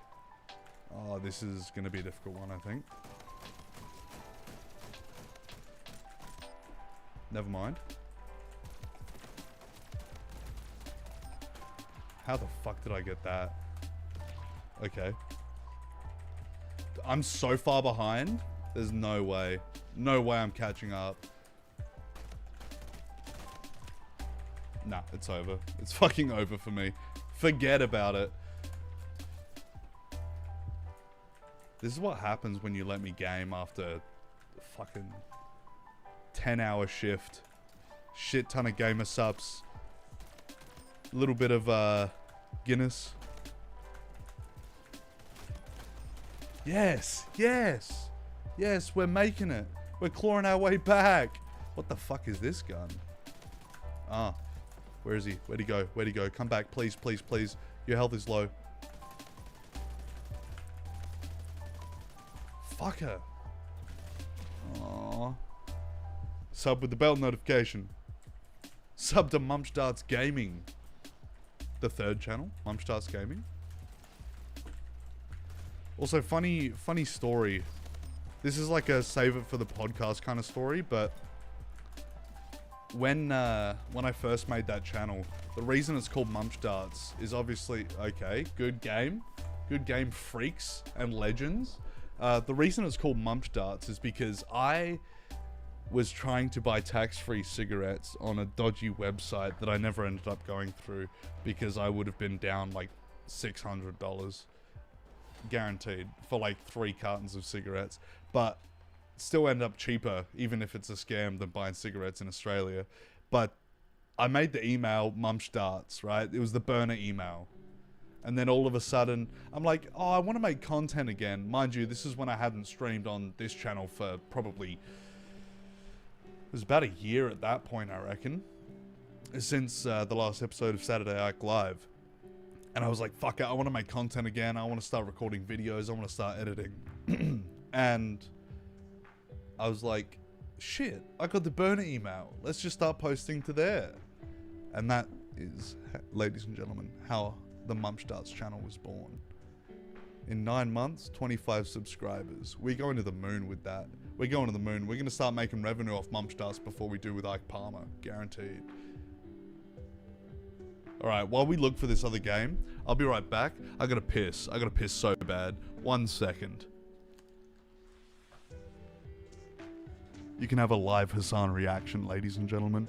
Oh, this is going to be a difficult one, I think. Never mind. How the fuck did I get that? Okay. I'm so far behind. There's no way. No way I'm catching up. Nah, it's over. It's fucking over for me. Forget about it. This is what happens when you let me game after a fucking 10-hour shift. Shit ton of gamer subs. A little bit of Guinness. Yes, yes. Yes, we're making it. We're clawing our way back. What the fuck is this gun? Ah. Where is he? Where'd he go? Where'd he go? Come back, please, please, please. Your health is low. Fucker. Aww. Sub with the bell notification. Sub to Mumstarts Gaming. The third channel, Mumstarts Gaming. Also, funny story. This is like a save it for the podcast kind of story, but when I first made that channel, the reason it's called Mumstarts is obviously, okay, good game, freaks and legends. The reason it's called Mumstarts is because I was trying to buy tax-free cigarettes on a dodgy website that I never ended up going through because I would have been down like $600 guaranteed for like 3 cartons of cigarettes, but still end up cheaper even if it's a scam than buying cigarettes in Australia. But I made the email Mumstarts, right? It was the burner email. And then all of a sudden, I'm like, oh, I want to make content again. Mind you, this is when I hadn't streamed on this channel for probably, it was about a year at that point, I reckon. Since the last episode of Saturday Ike Live. And I was like, fuck it, I want to make content again. I want to start recording videos. I want to start editing. And I was like, shit, I got the burner email. Let's just start posting to there. And that is, ladies and gentlemen, how the Mumstarts channel was born. In 9 months, 25 subscribers. We're going to the moon with that. We're going to the moon. We're going to start making revenue off Mumstarts before we do with Ike Palmer. Guaranteed. Alright, while we look for this other game, I'll be right back. I gotta piss. I gotta piss so bad. 1 second. You can have a live Hassan reaction, ladies and gentlemen.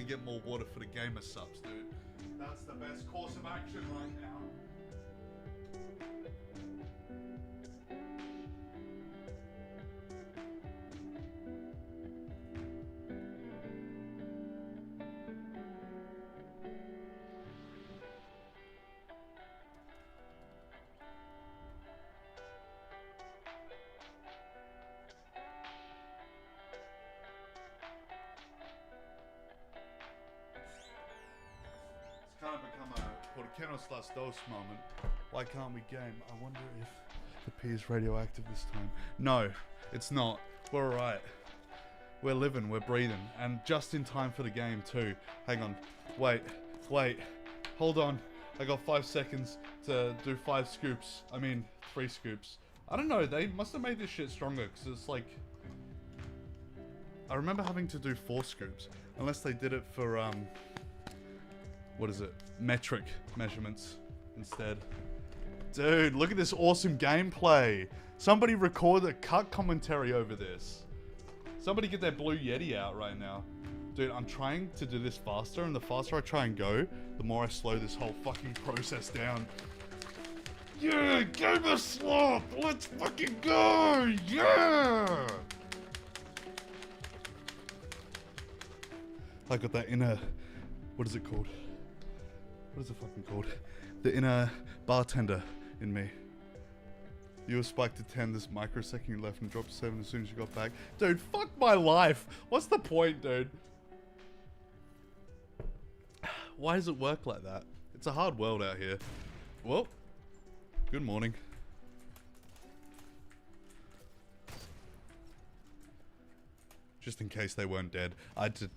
Get more water for the gamer subs, dude. That's the best course of action right now. que nos las dos moment. Why can't we game? I wonder if the pee is radioactive this time. No, it's not. We're alright. We're living, we're breathing. And just in time for the game too. Hang on. Wait. Hold on. I got 5 seconds to do 5 scoops. I mean, 3 scoops. I don't know, they must have made this shit stronger, because it's like... I remember having to do 4 scoops. Unless they did it for, what is it? Metric measurements instead. Dude, look at this awesome gameplay. Somebody record a cut commentary over this. Somebody get their Blue Yeti out right now. Dude, I'm trying to do this faster, and the faster I try and go, the more I slow this whole fucking process down. Yeah, Gamer Slop! Let's fucking go! Yeah! I got that inner... What is it called? What is it fucking called? The inner bartender in me. You were spiked to 10 this microsecond, you left and dropped to 7 as soon as you got back. Dude, fuck my life! What's the point, dude? Why does it work like that? It's a hard world out here. Well, good morning. Just in case they weren't dead, I had to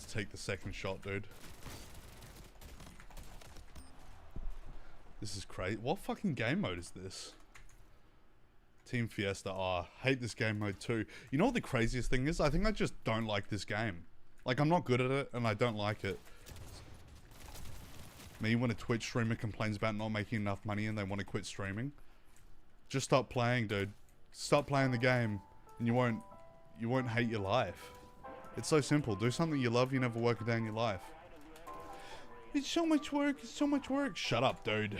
take the second shot, dude. This is crazy. What fucking game mode is this? Team Fiesta. Oh, I hate this game mode too. You know what the craziest thing is? I think I just don't like this game. Like, I'm not good at it, and I don't like it. Me, when a Twitch streamer complains about not making enough money and they want to quit streaming, just stop playing, dude. Stop playing the game, and you won't hate your life. It's so simple. Do something you love, you never work a day in your life. It's so much work, it's so much work. Shut up, dude.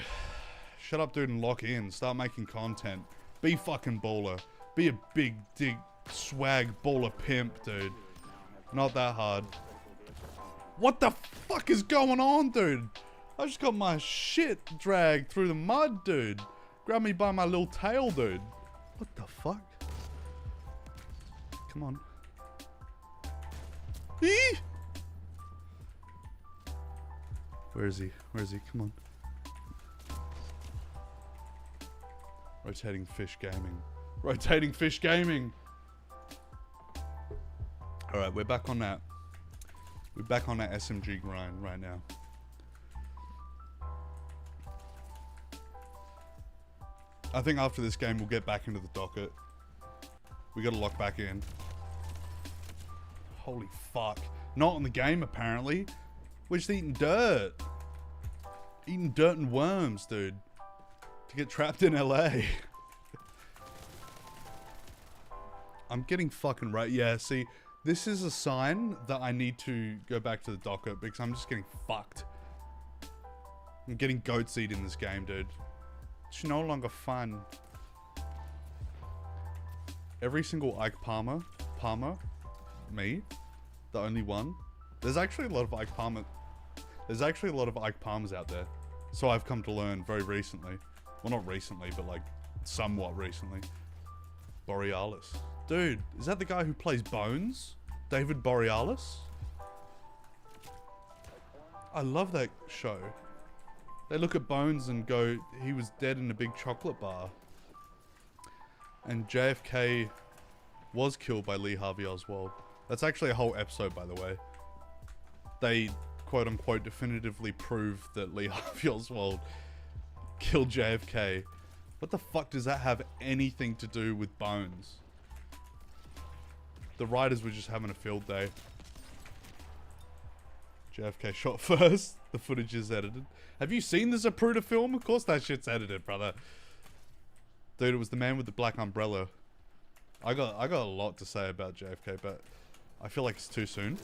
Shut up, dude, and lock in. Start making content. Be fucking baller. Be a big, dick, swag baller pimp, dude. Not that hard. What the fuck is going on, dude? I just got my shit dragged through the mud, dude. Grab me by my little tail, dude. What the fuck? Come on. Eee! Where is he? Where is he? Come on. Rotating Fish Gaming. Rotating Fish Gaming! Alright, we're back on that. We're back on that SMG grind right now. I think after this game we'll get back into the docket. We gotta lock back in. Holy fuck. Not in the game, apparently. We're just eating dirt. Eating dirt and worms, dude. To get trapped in LA. I'm getting fucking right. Yeah, see, this is a sign that I need to go back to the docket because I'm just getting fucked. I'm getting goat seed in this game, dude. It's no longer fun. Every single Ike Palmer, me, the only one. There's actually a lot of Ike Palmer. There's actually a lot of Ike Palmers out there. So I've come to learn very recently. Well, not recently, but like somewhat recently. Borealis. Dude, is that the guy who plays Bones? David Borealis? I love that show. They look at Bones and go, he was dead in a big chocolate bar. And JFK was killed by Lee Harvey Oswald. That's actually a whole episode, by the way. They, quote unquote, definitively prove that Lee Harvey Oswald killed JFK. What the fuck does that have anything to do with Bones? The writers were just having a field day. JFK shot first. The footage is edited. Have you seen the Zapruder film? Of course that shit's edited, brother. Dude, it was the man with the black umbrella. I got a lot to say about JFK, but I feel like it's too soon.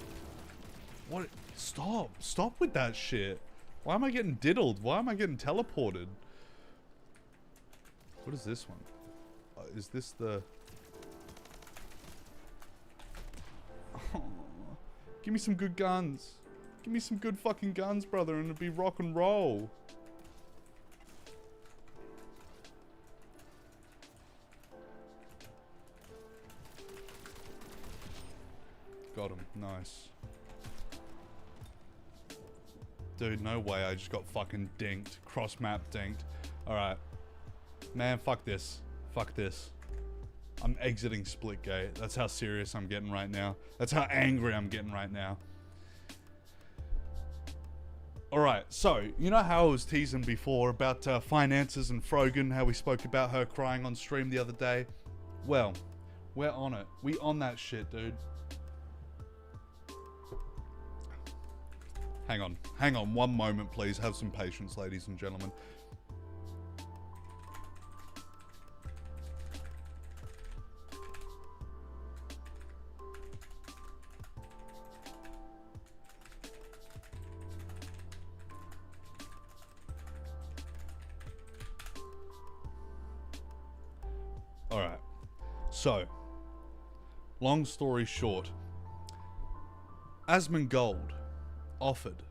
What? Stop. Stop with that shit. Why am I getting diddled? Why am I getting teleported? What is this one? Is this the... Oh, give me some good guns. Give me some good fucking guns, brother, and it'll be rock and roll. Got him. Nice. Dude, no way. I just got fucking dinked. Cross map dinked. Alright. Man, fuck this. Fuck this. I'm exiting Splitgate. That's how serious I'm getting right now. That's how angry I'm getting right now. Alright, so, you know how I was teasing before about finances and Frogan, how we spoke about her crying on stream the other day? Well, we're on it. We on that shit, dude. Hang on, one moment please. Have some patience, ladies and gentlemen. Alright, so, long story short, Asmongold offered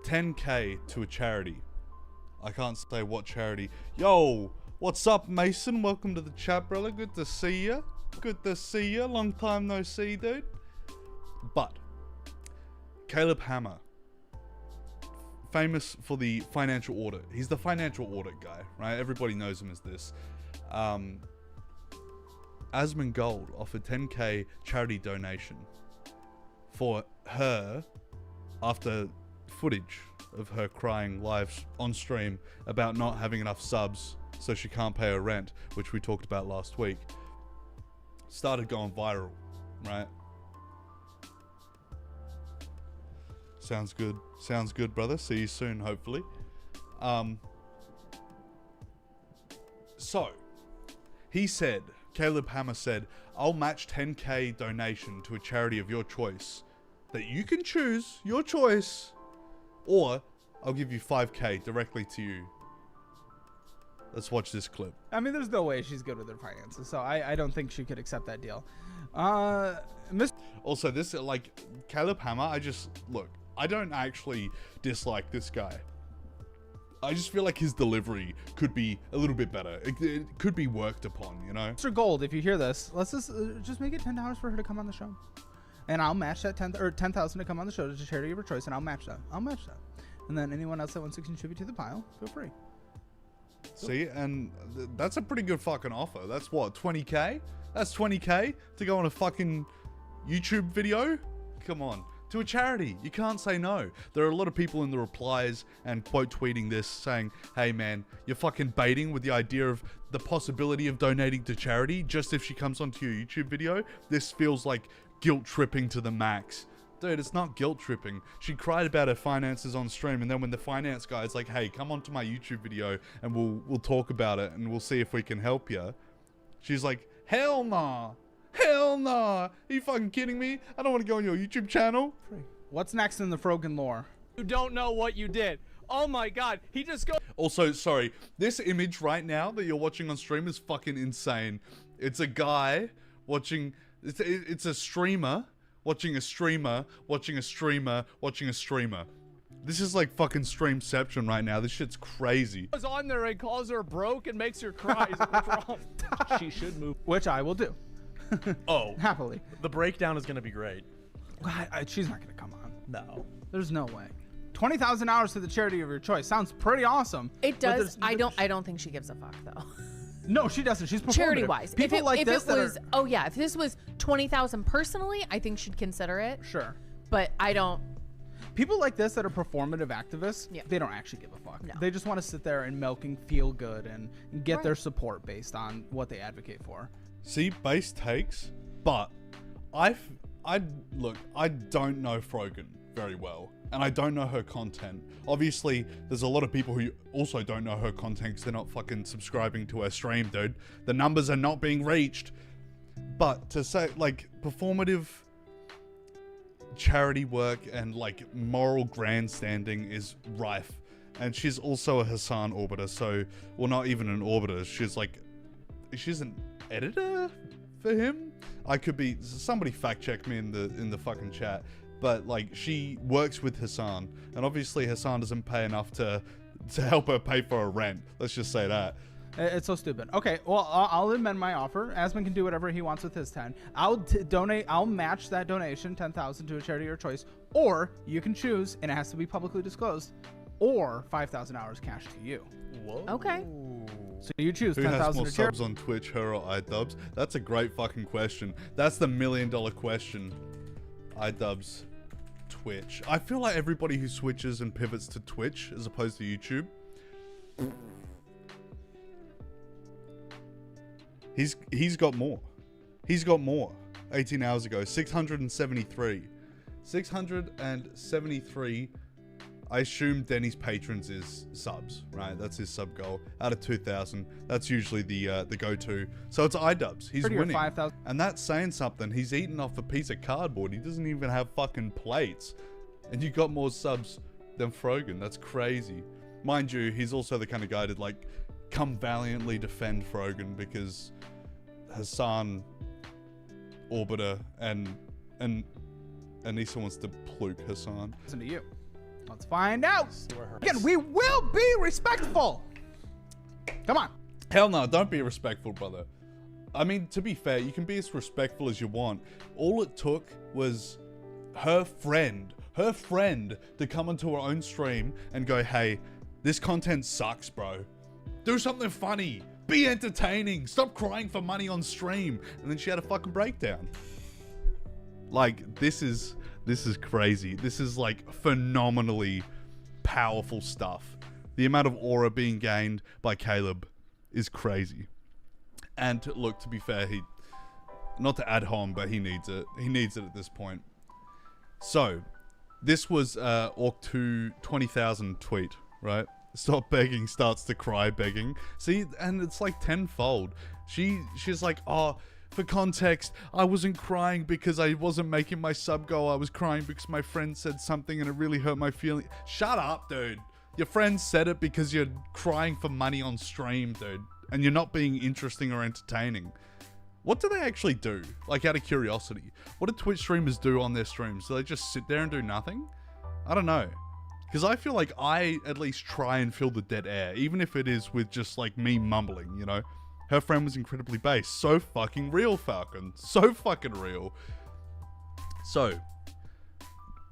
10k to a charity. I can't say what charity. Yo, what's up, Mason? Welcome to the chat, brother. Good to see ya. Good to see ya. Long time no see, dude. But Caleb Hammer, famous for the financial audit. He's the financial audit guy, right? Everybody knows him as this. Asmongold offered 10k charity donation for her after footage of her crying live on stream about not having enough subs so she can't pay her rent, which we talked about last week, started going viral, right? Sounds good. Sounds good, brother. See you soon, hopefully. So, he said, Caleb Hammer said, I'll match 10k donation to a charity of your choice that you can choose, your choice, or I'll give you 5k directly to you. Let's watch this clip. I mean, there's no way she's good with her finances, so I don't think she could accept that deal. Also, this, like, Caleb Hammer, look, I don't actually dislike this guy. I just feel like his delivery could be a little bit better. It could be worked upon, you know? Mr. Gold, if you hear this, let's just make it $10 for her to come on the show. And I'll match that 10,000 to come on the show to charity of her choice, and I'll match that. And then anyone else that wants to contribute to the pile, feel free. See, and that's a pretty good fucking offer. That's what, 20k? That's 20k to go on a fucking YouTube video? Come on. To a charity. You can't say no. There are a lot of people in the replies and quote tweeting this saying, hey man, you're fucking baiting with the idea of the possibility of donating to charity just if she comes onto your YouTube video. This feels like guilt tripping to the max. Dude, it's not guilt tripping. She cried about her finances on stream, and then when the finance guy is like, hey, come onto my YouTube video and we'll talk about it and we'll see if we can help you, she's like, hell nah. Hell nah. Are you fucking kidding me? I don't want to go on your YouTube channel. What's next in the Frogan lore? You don't know what you did. Oh my god, he just go. Also, sorry, this image right now that you're watching on stream is fucking insane. It's a guy watching, it's a streamer watching a streamer, watching a streamer, watching a streamer. This is like fucking Streamception right now. This shit's crazy. Goes on there and calls her broke and makes her cry. What's wrong? She should move. Which I will do. Oh, Happily. the breakdown is going to be great. She's not going to come on. No. There's no way. 20,000 hours to the charity of your choice. Sounds pretty awesome. It But does. there's- I don't think she gives a fuck though. No, she doesn't. She's performative. Charity wise. People like if this it that was, are, oh yeah, if this was 20,000 personally, I think she'd consider it. sure. But I don't. People like this that are performative activists, Yeah. they don't actually give a fuck. No. They just want to sit there and milk and feel good and get Right. their support based on what they advocate for. See, base takes, but I don't know Frogan very well, and I don't know her content. Obviously, there's a lot of people who also don't know her content because they're not fucking subscribing to her stream, dude. The numbers are not being reached. But to say, like, performative charity work and, like, moral grandstanding is rife. And she's also a Hassan orbiter, so, well, not even an orbiter. She's an editor for him? I could be, somebody fact check me in the fucking chat. But like, she works with Hassan, and obviously Hassan doesn't pay enough to help her pay for her rent. Let's just say that. It's so stupid. Okay, well, I'll amend my offer. Asmund can do whatever he wants with his 10. I'll donate. I'll match that donation, 10,000 to a charity of your choice, or you can choose, and it has to be publicly disclosed, or 5,000 hours cash to you. Whoa. Okay. So you choose Who has 10,000 more to charity. subs on Twitch, her or iDubbbz? That's a great fucking question. That's the $1 million question. iDubbbz, Twitch. I feel like everybody who switches and pivots to Twitch as opposed to YouTube. He's got more. He's got more. 18 hours ago, 673. 673. I assume Denny's patrons is subs, right? That's his sub goal. Out of 2,000, that's usually the go-to. So it's iDubbbz. He's Pretty or winning. 5,000. And that's saying something. He's eating off a piece of cardboard. He doesn't even have fucking plates. And you got more subs than Frogan. That's crazy. Mind you, he's also the kind of guy to like come valiantly defend Frogan because Hassan, Orbiter, and Anissa wants to pluke Hassan. Listen to you. Let's find out. Again, we will be respectful. Come on. Hell no, don't be respectful, brother. I mean, to be fair, you can be as respectful as you want. All it took was her friend to come onto her own stream and go, hey, this content sucks, bro. Do something funny. Be entertaining. Stop crying for money on stream. And then she had a fucking breakdown. Like, this is crazy. This is like phenomenally powerful stuff. The amount of aura being gained by Caleb is crazy. And look, to be fair, not to add hom, but he needs it. He needs it at this point. So, this was Orc2 20,000 tweet, right? Stop begging, starts to cry begging. See, and it's like tenfold. She's like, oh, for context, I wasn't crying because I wasn't making my sub goal. I was crying because my friend said something and it really hurt my feelings. Shut up, dude. Your friend said it because you're crying for money on stream, dude. And you're not being interesting or entertaining. What do they actually do? Like, out of curiosity. What do Twitch streamers do on their streams? Do they just sit there and do nothing? I don't know. Because I feel like I at least try and fill the dead air. Even if it is with just like me mumbling, you know? Her friend was incredibly base. So fucking real, Falcon. So fucking real. So,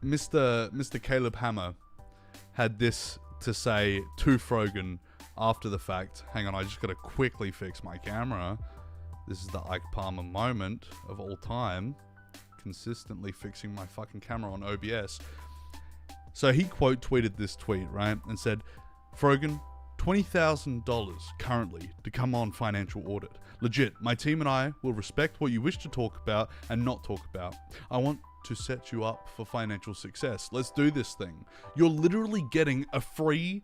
Mr. Caleb Hammer had this to say to Frogan after the fact. Hang on, I just gotta quickly fix my camera. This is the Ike Palmer moment of all time. Consistently fixing my fucking camera on OBS. So he quote tweeted this tweet, right? And said, Frogan, $20,000 currently to come on financial audit. Legit, my team and I will respect what you wish to talk about and not talk about. I want to set you up for financial success. Let's do this thing. You're literally getting a free...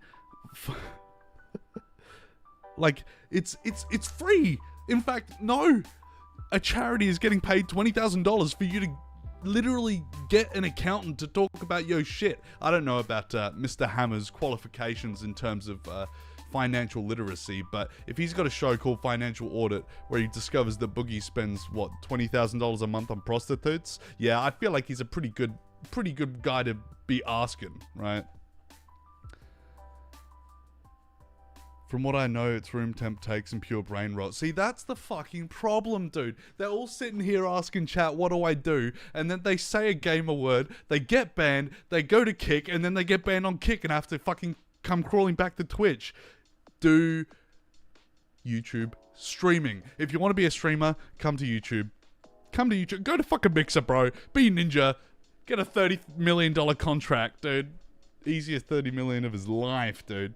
like, it's free. In fact, no. A charity is getting paid $20,000 for you to literally get an accountant to talk about your shit. I don't know about Mr. Hammer's qualifications in terms of financial literacy, but if he's got a show called Financial Audit where he discovers that Boogie spends what, $20,000 a month on prostitutes, yeah, I feel like he's a pretty good guy to be asking, right? From what I know, it's room temp takes and pure brain rot. See, that's the fucking problem, dude. They're all sitting here asking chat, what do I do? And then they say a gamer word, they get banned, they go to Kick, and then they get banned on Kick and have to fucking come crawling back to Twitch. Do YouTube streaming. If you want to be a streamer, come to YouTube. Come to YouTube. Go to fucking Mixer, bro. Be Ninja. Get a $30 million contract, dude. Easiest $30 million of his life, dude.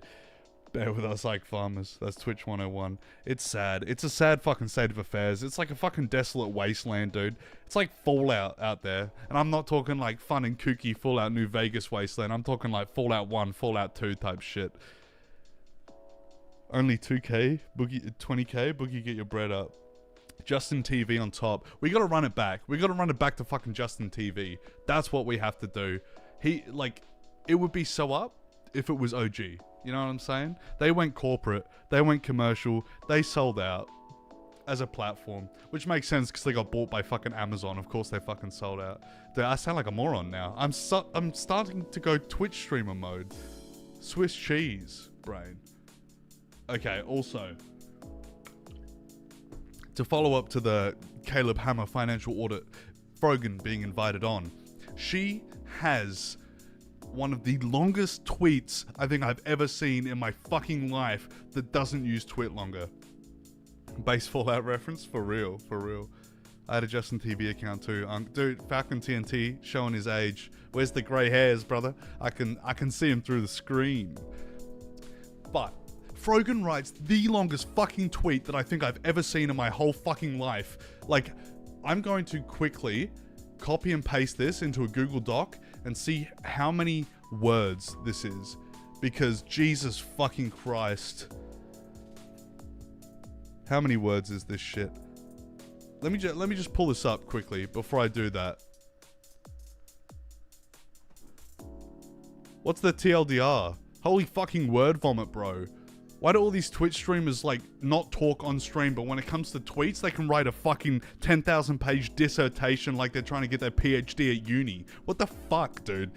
Bear with us, like farmers. That's Twitch 101. It's sad. It's a sad fucking state of affairs. It's like a fucking desolate wasteland, dude. It's like Fallout out there. And I'm not talking like fun and kooky Fallout New Vegas wasteland. I'm talking like Fallout 1, Fallout 2 type shit. Only 2K? Boogie, 20K? Boogie, get your bread up. Justin TV on top. We gotta run it back. We gotta run it back to fucking Justin TV. That's what we have to do. It would be so up if it was OG. You know what I'm saying? They went corporate. They went commercial. They sold out as a platform. Which makes sense because they got bought by fucking Amazon. Of course they fucking sold out. Dude, I sound like a moron now. I'm starting to go Twitch streamer mode. Swiss cheese, brain. Okay, also, to follow up to the Caleb Hammer financial audit, Frogan being invited on, she has one of the longest tweets I think I've ever seen in my fucking life that doesn't use TwitLonger. Base Fallout reference? For real, for real. I had a Justin TV account too. Dude, Falcon TNT showing his age. Where's the grey hairs, brother? I can see him through the screen. But Frogan writes the longest fucking tweet that I think I've ever seen in my whole fucking life. Like, I'm going to quickly copy and paste this into a Google Doc and see how many words this is. Because Jesus fucking Christ. How many words is this shit? Let me just pull this up quickly before I do that. What's the TLDR? Holy fucking word vomit, bro. Why do all these Twitch streamers, like, not talk on stream, but when it comes to tweets, they can write a fucking 10,000 page dissertation like they're trying to get their PhD at uni? What the fuck, dude?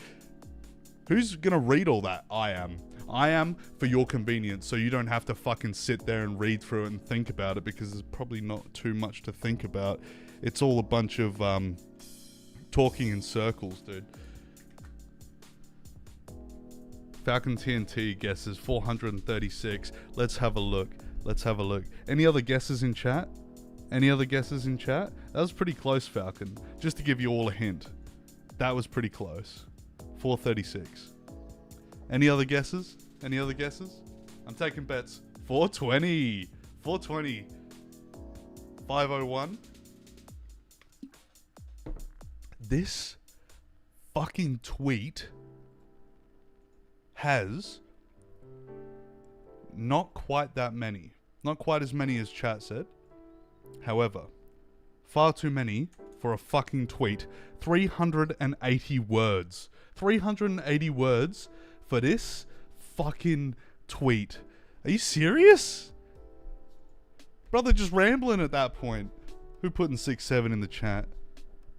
Who's gonna read all that? I am. I am, for your convenience, so you don't have to fucking sit there and read through it and think about it, because there's probably not too much to think about. It's all a bunch of, talking in circles, dude. Falcon TNT guesses 436. Let's have a look. Let's have a look. Any other guesses in chat? Any other guesses in chat? That was pretty close, Falcon. Just to give you all a hint. That was pretty close. 436. Any other guesses? Any other guesses? I'm taking bets. 420. 420. 501. This fucking tweet has not quite that many. Not quite as many as chat said. However, far too many for a fucking tweet. 380 words. 380 words for this fucking tweet. Are you serious? Brother just rambling at that point. Who put in 6-7 in the chat?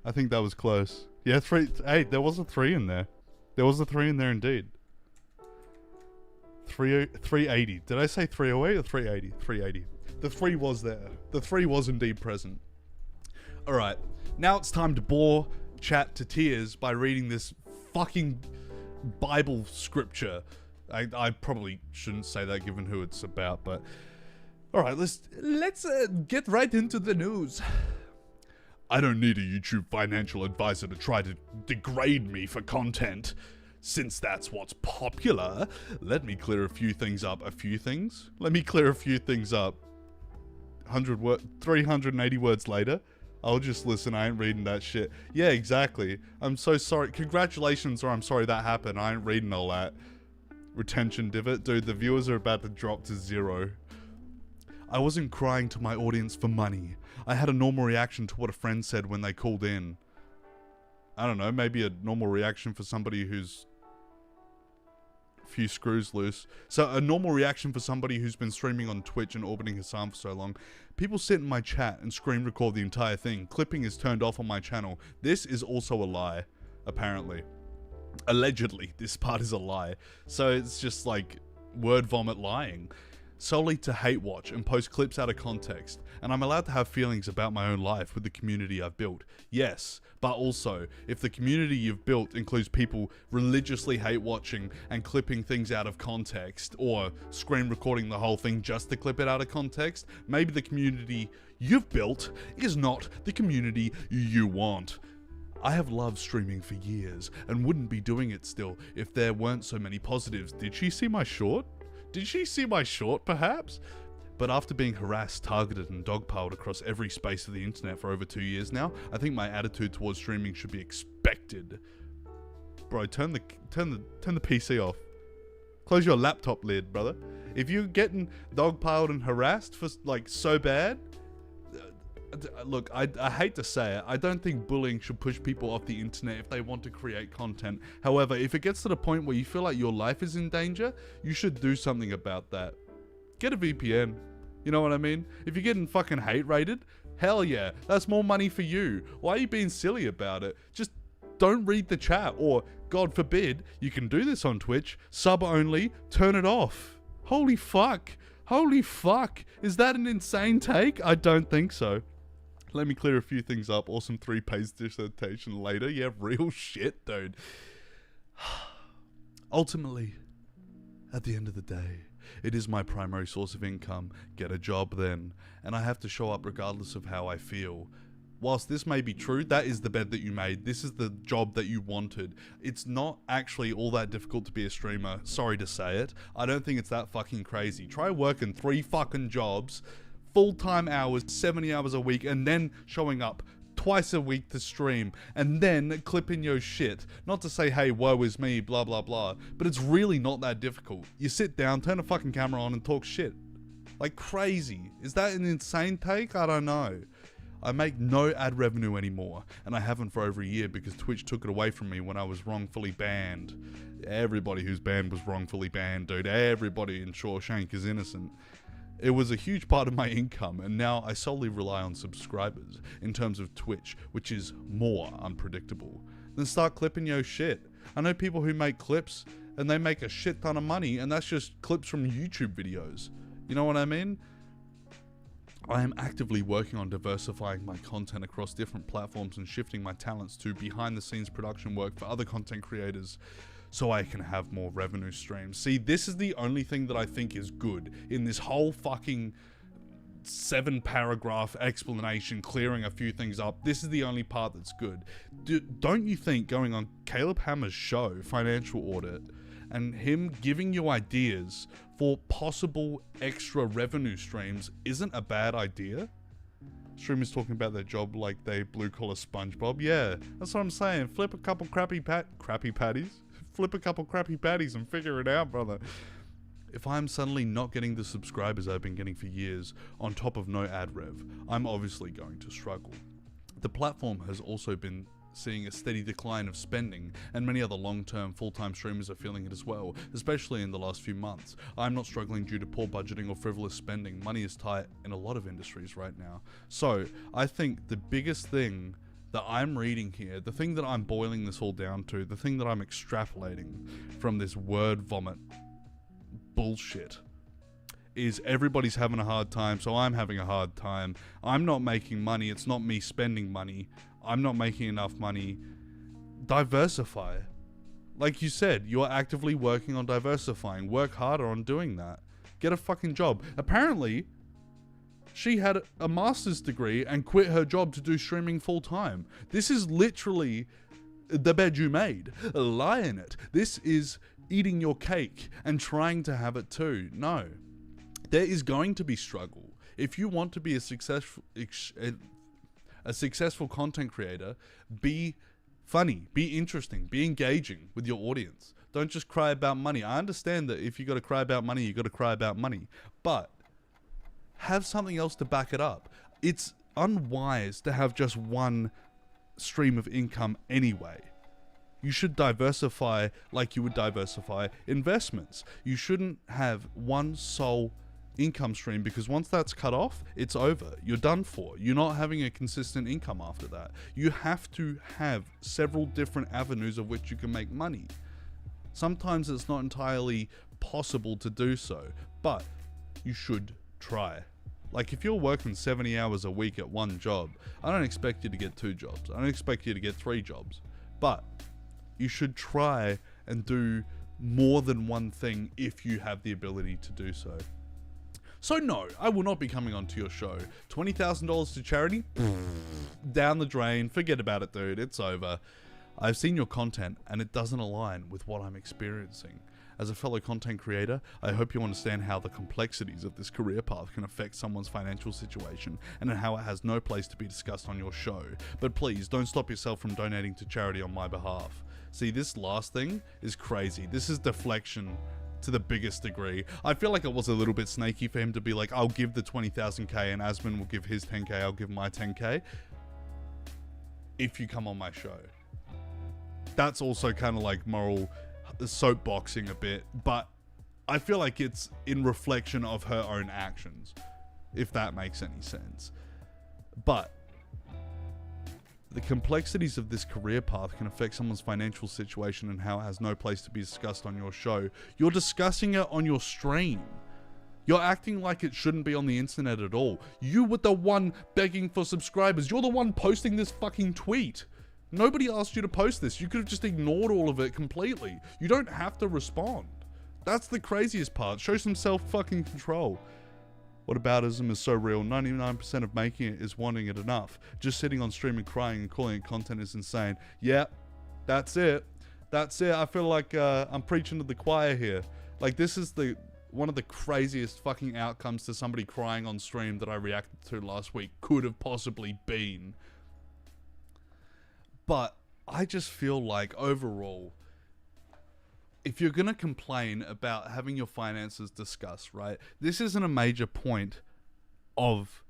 I think that was close. Yeah, 3. Hey, there was a 3 in there. There was a 3 in there indeed. 380. Did I say 308 or 380? 380. The 3 was there. The 3 was indeed present. Alright, now it's time to bore chat to tears by reading this fucking Bible scripture. I probably shouldn't say that given who it's about, but alright, let's get right into the news. I don't need a YouTube financial advisor to try to degrade me for content. Since that's what's popular, let me clear a few things up. A few things? Let me clear a few things up. 380 words later, I'll just listen. I ain't reading that shit. Yeah, exactly. I'm so sorry. Congratulations, or I'm sorry that happened. I ain't reading all that. Retention divot. Dude, the viewers are about to drop to 0. I wasn't crying to my audience for money. I had a normal reaction to what a friend said when they called in. I don't know, maybe a normal reaction for somebody who's few screws loose. So a normal reaction for somebody who's been streaming on Twitch and orbiting Hassan for so long. People sit in my chat and screen record the entire thing. Clipping is turned off on my channel. This is also a lie, apparently. Allegedly, this part is a lie. So it's just like word vomit lying. Solely to hate watch and post clips out of context, and I'm allowed to have feelings about my own life with the community I've built. Yes, but also, if the community you've built includes people religiously hate watching and clipping things out of context, or screen recording the whole thing just to clip it out of context, maybe the community you've built is not the community you want. I have loved streaming for years, and wouldn't be doing it still if there weren't so many positives. Did she see my short? Did she see my short, perhaps? But after being harassed, targeted, and dogpiled across every space of the internet for over 2 years now, I think my attitude towards streaming should be expected. Bro, turn the PC off. Close your laptop lid, brother. If you're getting dogpiled and harassed for like so bad, look, I hate to say it, I don't think bullying should push people off the internet if they want to create content. However, if it gets to the point where you feel like your life is in danger, you should do something about that. Get a VPN. You know what I mean? If you're getting fucking hate rated, hell yeah, that's more money for you. Why are you being silly about it? Just don't read the chat, or God forbid, you can do this on Twitch, sub only, turn it off. Holy fuck. Holy fuck. Is that an insane take? I don't think so. Let me clear a few things up. Awesome 3-page dissertation later. Yeah, real shit, dude. Ultimately, at the end of the day, it is my primary source of income. Get a job then. And I have to show up regardless of how I feel. Whilst this may be true, that is the bed that you made. This is the job that you wanted. It's not actually all that difficult to be a streamer. Sorry to say it. I don't think it's that fucking crazy. Try working 3 fucking jobs, full-time hours, 70 hours a week, and then showing up twice a week to stream, and then clipping your shit. Not to say, hey, woe is me, blah, blah, blah, but it's really not that difficult. You sit down, turn a fucking camera on, and talk shit. Like crazy. Is that an insane take? I don't know. I make no ad revenue anymore, and I haven't for over a year because Twitch took it away from me when I was wrongfully banned. Everybody who's banned was wrongfully banned, dude. Everybody in Shawshank is innocent. It was a huge part of my income, and now I solely rely on subscribers in terms of Twitch, which is more unpredictable. Then start clipping your shit. I know people who make clips, and they make a shit ton of money, and that's just clips from YouTube videos. You know what I mean? I am actively working on diversifying my content across different platforms and shifting my talents to behind-the-scenes production work for other content creators so I can have more revenue streams. See, this is the only thing that I think is good in this whole fucking 7-paragraph explanation, clearing a few things up. This is the only part that's good. Don't you think going on Caleb Hammer's show, Financial Audit, and him giving you ideas for possible extra revenue streams isn't a bad idea? Streamers talking about their job like they blue-collar SpongeBob. Yeah, that's what I'm saying. Flip a couple crappy patties. Flip a couple crappy patties and figure it out, brother. If I'm suddenly not getting the subscribers I've been getting for years, on top of no ad rev, I'm obviously going to struggle. The platform has also been seeing a steady decline of spending, and many other long-term full-time streamers are feeling it as well, especially in the last few months. I'm not struggling due to poor budgeting or frivolous spending. Money is tight in a lot of industries right now. So I think the biggest thing that I'm reading here, the thing that I'm boiling this all down to, the thing that I'm extrapolating from this word vomit bullshit, is everybody's having a hard time, so I'm having a hard time. I'm not making money. It's not me spending money. I'm not making enough money. Diversify. Like you said, you're actively working on diversifying. Work harder on doing that. Get a fucking job. Apparently, she had a master's degree and quit her job to do streaming full time. This is literally the bed you made. Lie in it. This is eating your cake and trying to have it too. No. There is going to be struggle. If you want to be a successful content creator, be funny, be interesting, be engaging with your audience. Don't just cry about money. I understand that if you got to cry about money, you got to cry about money, but have something else to back it up. It's unwise to have just one stream of income anyway. You should diversify like you would diversify investments. You shouldn't have one sole income stream, because once that's cut off, it's over. You're done for. You're not having a consistent income after that. You have to have several different avenues of which you can make money. Sometimes it's not entirely possible to do so, but you should try. Like if you're working 70 hours a week at one job, I don't expect you to get 2 jobs. I don't expect you to get 3 jobs, but you should try and do more than one thing if you have the ability to do so. So no, I will not be coming onto your show. $20,000 to charity? Down the drain. Forget about it, dude. It's over. I've seen your content and it doesn't align with what I'm experiencing. As a fellow content creator, I hope you understand how the complexities of this career path can affect someone's financial situation and how it has no place to be discussed on your show. But please, don't stop yourself from donating to charity on my behalf. See, this last thing is crazy. This is deflection to the biggest degree. I feel like it was a little bit snaky for him to be like, I'll give the 20,000k and Asmon will give his 10k, I'll give my 10k if you come on my show. That's also kind of like moral soapboxing a bit, but I feel like it's in reflection of her own actions, if that makes any sense. But the complexities of this career path can affect someone's financial situation and how it has no place to be discussed on your show. You're discussing it on your stream. You're acting like it shouldn't be on the internet at all. You were the one begging for subscribers. You're the one posting this fucking tweet. Nobody asked you to post this. You could have just ignored all of it completely. You don't have to respond. That's the craziest part. Show some self-fucking control. Whataboutism is so real. 99% of making it is wanting it enough. Just sitting on stream and crying and calling it content is insane. Yeah, that's it. That's it. I feel like I'm preaching to the choir here. Like, this is one of the craziest fucking outcomes to somebody crying on stream that I reacted to last week could have possibly been. But I just feel like overall, if you're going to complain about having your finances discussed, right, this isn't a major point of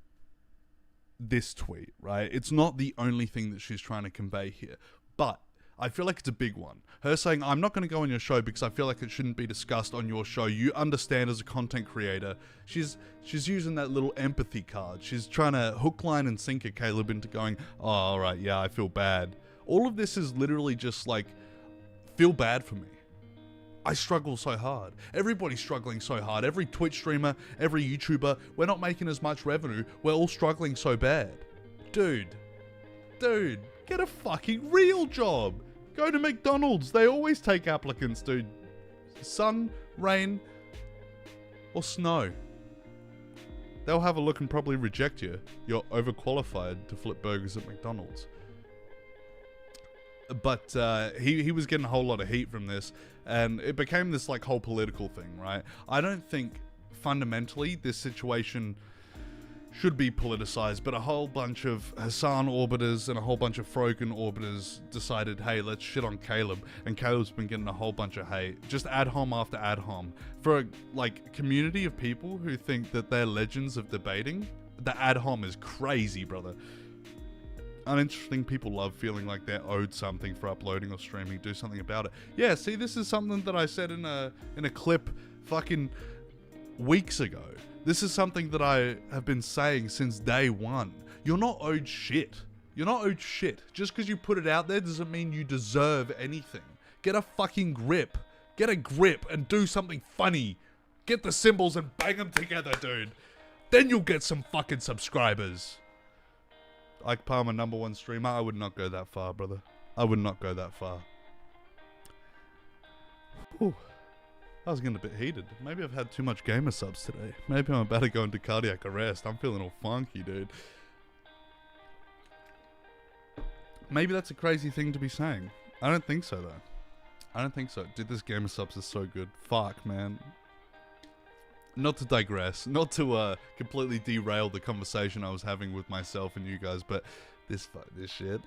this tweet, right? It's not the only thing that she's trying to convey here. But I feel like it's a big one. Her saying, I'm not going to go on your show because I feel like it shouldn't be discussed on your show. You understand as a content creator. She's using that little empathy card. She's trying to hook, line, and sinker Caleb into going, oh, all right, yeah, I feel bad. All of this is literally just like, feel bad for me. I struggle so hard. Everybody's struggling so hard. Every Twitch streamer, every YouTuber, we're not making as much revenue. We're all struggling so bad. Dude, get a fucking real job. Go to McDonald's. They always take applicants, dude. Sun, rain, or snow. They'll have a look and probably reject you. You're overqualified to flip burgers at McDonald's. But he was getting a whole lot of heat from this, and it became this like whole political thing, right? I don't think fundamentally this situation should be politicized, but a whole bunch of Hassan orbiters and a whole bunch of Froken orbiters decided, hey, let's shit on Caleb, and Caleb's been getting a whole bunch of hate, just ad hom after ad hom. For a like community of people who think that they're legends of debating, the ad hom is crazy, brother. Uninteresting people love feeling like they're owed something for uploading or streaming. Do something about it. Yeah, see, this is something that I said in a clip fucking weeks ago. This is something that I have been saying since day one. You're not owed shit. You're not owed shit. Just because you put it out there doesn't mean you deserve anything. Get a fucking grip. Get a grip and do something funny. Get the symbols and bang them together, dude. Then you'll get some fucking subscribers. Ike Palmer, #1 streamer. I would not go that far, brother. I would not go that far. Whew. I was getting a bit heated. Maybe I've had too much gamer subs today. Maybe I'm about to go into cardiac arrest. I'm feeling all funky, dude. Maybe that's a crazy thing to be saying. I don't think so, though. I don't think so. Dude, this gamer subs is so good. Fuck, man. Not to digress, not to completely derail the conversation I was having with myself and you guys, but this shit.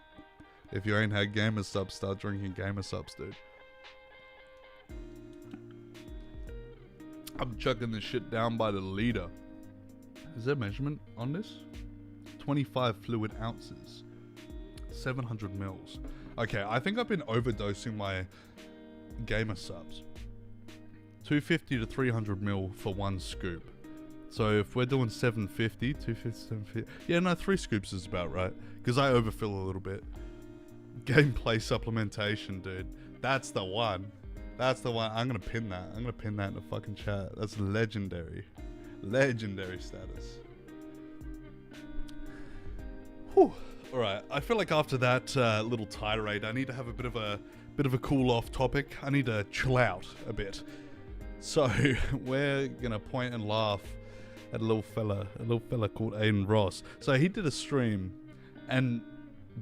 If you ain't had gamer subs, start drinking gamer subs, dude. I'm chucking this shit down by the liter. Is there measurement on this? 25 fluid ounces. 700 mils. Okay, I think I've been overdosing my gamer subs. 250 to 300 mil for one scoop. So if we're doing 750, 250, 750. Yeah, no, 3 scoops is about right. Because I overfill a little bit. Gameplay supplementation, dude. That's the one. That's the one. I'm going to pin that. I'm going to pin that in the fucking chat. That's legendary. Legendary status. Whew. Alright, I feel like after that little tirade, I need to have a bit of a cool off topic. I need to chill out a bit. So, we're going to point and laugh at a little fella called Aiden Ross. So he did a stream, and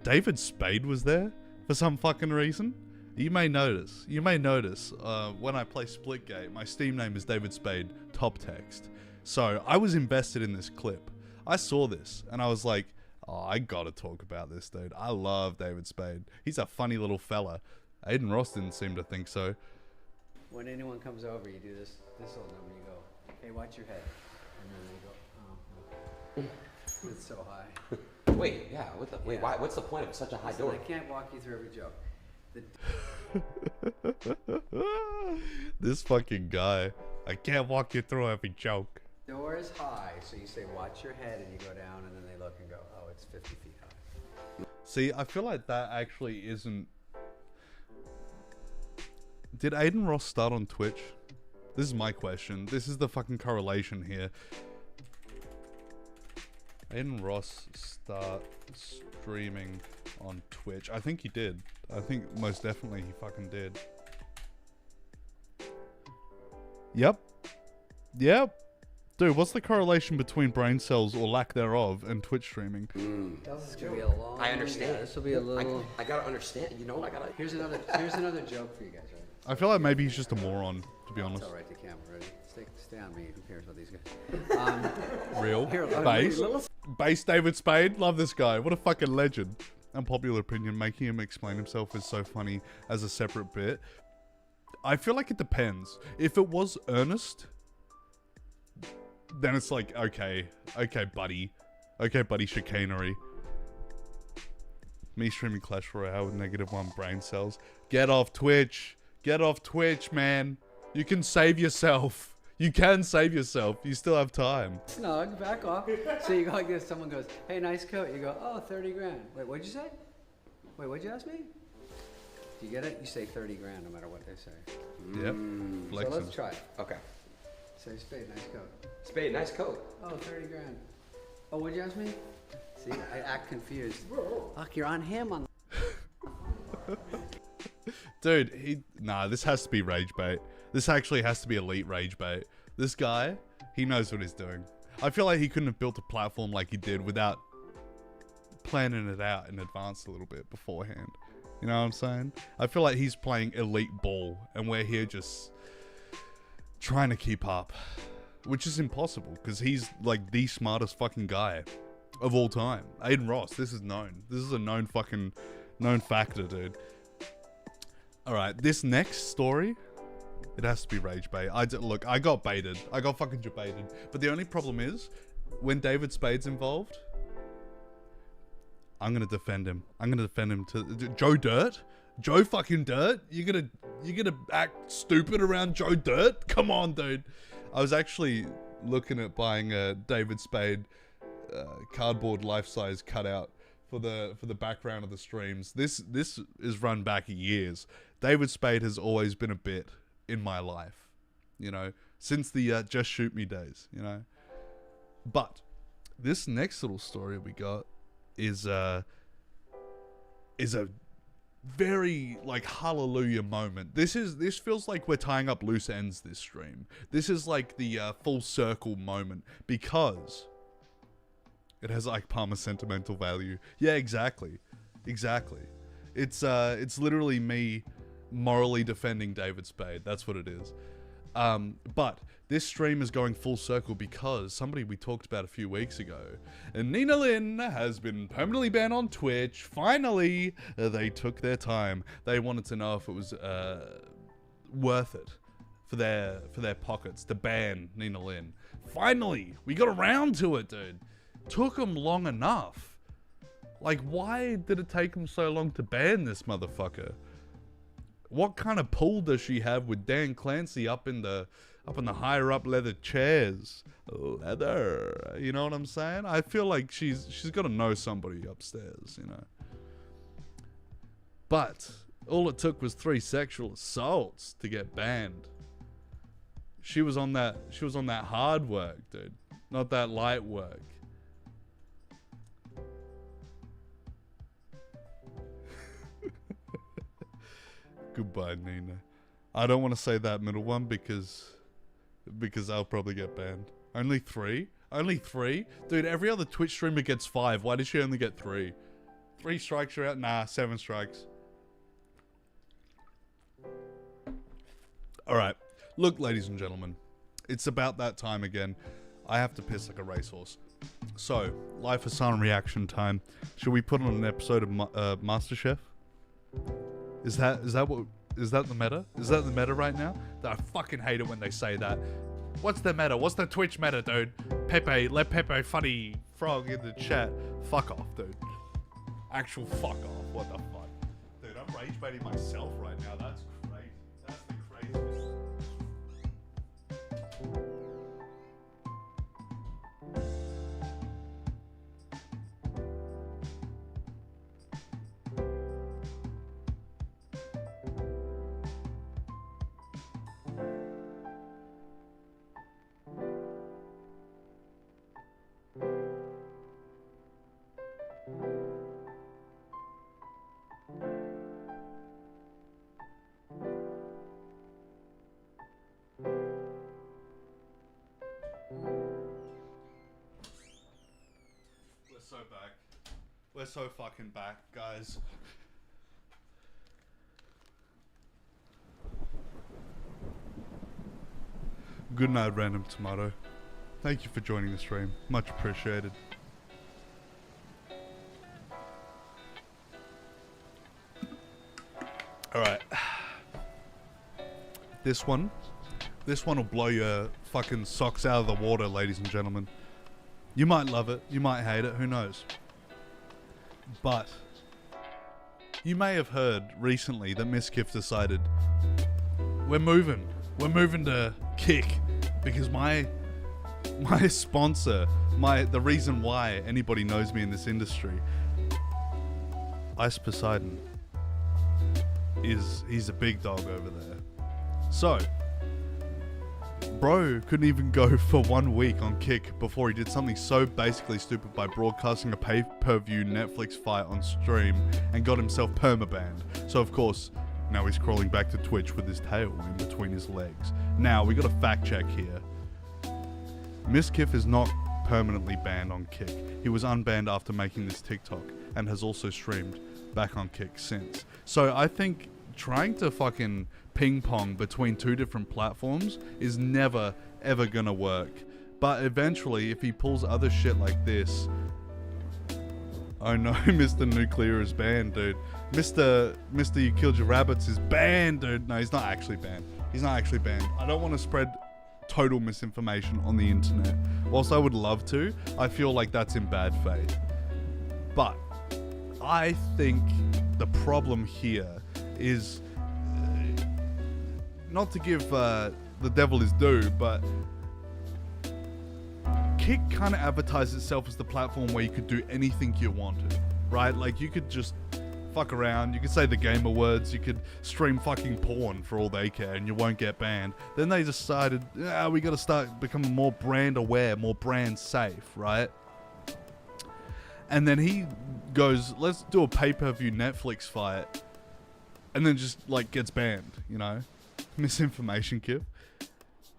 David Spade was there for some fucking reason. You may notice, when I play Splitgate, my Steam name is David Spade, top text. So I was invested in this clip. I saw this, and I was like, oh, I gotta talk about this, dude. I love David Spade. He's a funny little fella. Aiden Ross didn't seem to think so. When anyone comes over, you do this little number. You go, hey, watch your head. And then they go, oh, it's so high. Wait, yeah, wait, why, what's the point of such a high door? I can't walk you through every joke. This fucking guy. I can't walk you through every joke. The door is high, so you say, watch your head, and you go down, and then they look and go, oh, it's 50 feet high. See, I feel like that actually isn't... Did Aiden Ross start on Twitch? This is my question. This is the fucking correlation here. Aiden Ross start streaming on Twitch. I think he did. I think most definitely he fucking did. Yep. Yep. Dude, what's the correlation between brain cells or lack thereof and Twitch streaming? This is gonna be a long. I understand. Yeah, this will be a little. I gotta understand. You know, I gotta. Here's another joke for you guys, right? I feel like maybe he's just a moron, to be honest. It's all right. The camera ready. Stay on me. Who cares about these guys? Real. Here, Base. little- Base David Spade. Love this guy. What a fucking legend. Unpopular opinion, making him explain himself is so funny as a separate bit. I feel like it depends. If it was earnest, then it's like, okay, buddy, chicanery. Me streaming Clash Royale with -1 brain cells. Get off Twitch, man. You can save yourself. You can save yourself. You still have time. Snug, back off. So you go like this. Someone goes, "Hey, nice coat." You go, "Oh, 30 grand." Wait, what'd you say? Wait, what'd you ask me? Do you get it? You say 30 grand no matter what they say. Yep. So Flexing. let's try it. Okay. Say, Spade, nice coat. Spade, nice coat. Oh, 30 grand. Oh, what'd you ask me? See, I act confused. Fuck, you're on him on. Dude, nah, this has to be rage bait. This actually has to be elite rage bait. This guy, he knows what he's doing. I feel like he couldn't have built a platform like he did without planning it out in advance a little bit beforehand. You know what I'm saying? I feel like he's playing elite ball and we're here just trying to keep up, which is impossible because he's like the smartest fucking guy of all time. Aiden Ross, this is known. This is a known factor, dude. All right, this next story, it has to be rage bait. Look, I got baited. I got fucking baited. But the only problem is, when David Spade's involved, I'm gonna defend him. I'm gonna defend him to Joe Dirt. Joe fucking Dirt. You're gonna act stupid around Joe Dirt? Come on, dude. I was actually looking at buying a David Spade cardboard life-size cutout for the background of the streams. This is run back years. David Spade has always been a bit in my life, you know, since the Just Shoot Me days, you know. But this next little story we got is a very like hallelujah moment. This feels like we're tying up loose ends this stream. This is like the full circle moment because it has like Palmer sentimental value. Yeah, exactly. It's literally me morally defending David Spade. That's what it is. But this stream is going full circle because somebody we talked about a few weeks ago, and Nina Lin has been permanently banned on Twitch. Finally, they took their time. They wanted to know if it was worth it for their pockets to ban Nina Lin. Finally, we got around to it, dude. Took them long enough. Like, why did it take them so long to ban this motherfucker? What kind of pull does she have with Dan Clancy up in the higher up leather chairs? Leather, you know what I'm saying? I feel like she's got to know somebody upstairs, you know. But all it took was 3 sexual assaults to get banned. She was on that hard work, dude, not that light work. Goodbye, Nina. I don't want to say that middle one because I'll probably get banned. Only 3? Only 3? Dude, every other Twitch streamer gets 5. Why did she only get 3? 3 strikes are out? Nah, 7 strikes. Alright. Look, ladies and gentlemen. It's about that time again. I have to piss like a racehorse. So, live Hassan reaction time. Should we put on an episode of MasterChef? Is that the meta? Is that the meta right now? I fucking hate it when they say that. What's the meta? What's the Twitch meta, dude? Pepe, let Pepe funny frog in the chat. Fuck off, dude. Actual fuck off. What the fuck? Dude, I'm rage baiting myself right now. That's crazy. That's the craziest. We're so fucking back, guys. Good night, Random Tomato. Thank you for joining the stream. Much appreciated. Alright. This one will blow your fucking socks out of the water, ladies and gentlemen. You might love it, you might hate it, who knows? But you may have heard recently that Miskiff decided we're moving to Kick because my sponsor, the reason why anybody knows me in this industry, Ice Poseidon, he's a big dog over there. So bro couldn't even go for 1 week on Kick before he did something so basically stupid by broadcasting a pay-per-view Netflix fight on stream and got himself permabanned. So of course, now he's crawling back to Twitch with his tail in between his legs. Now, we got a fact check here. Miskiff is not permanently banned on Kick. He was unbanned after making this TikTok and has also streamed back on Kick since. So I think trying to fucking ping pong between two different platforms is never ever gonna work. But eventually, if he pulls other shit like this, oh no, Mr. Nuclear is banned, dude. Mr. You Killed Your Rabbits is banned, dude. No, he's not actually banned. He's not actually banned. I don't want to spread total misinformation on the internet. Whilst I would love to, I feel like that's in bad faith. But I think the problem here is not to give the devil his due, but Kick kind of advertised itself as the platform where you could do anything you wanted, right? Like, you could just fuck around, you could say the gamer words, you could stream fucking porn for all they care and you won't get banned. Then they decided, we gotta start becoming more brand aware, more brand safe, right? And then he goes, let's do a pay-per-view Netflix fight, and then just like gets banned, you know? Misinformation, Kip.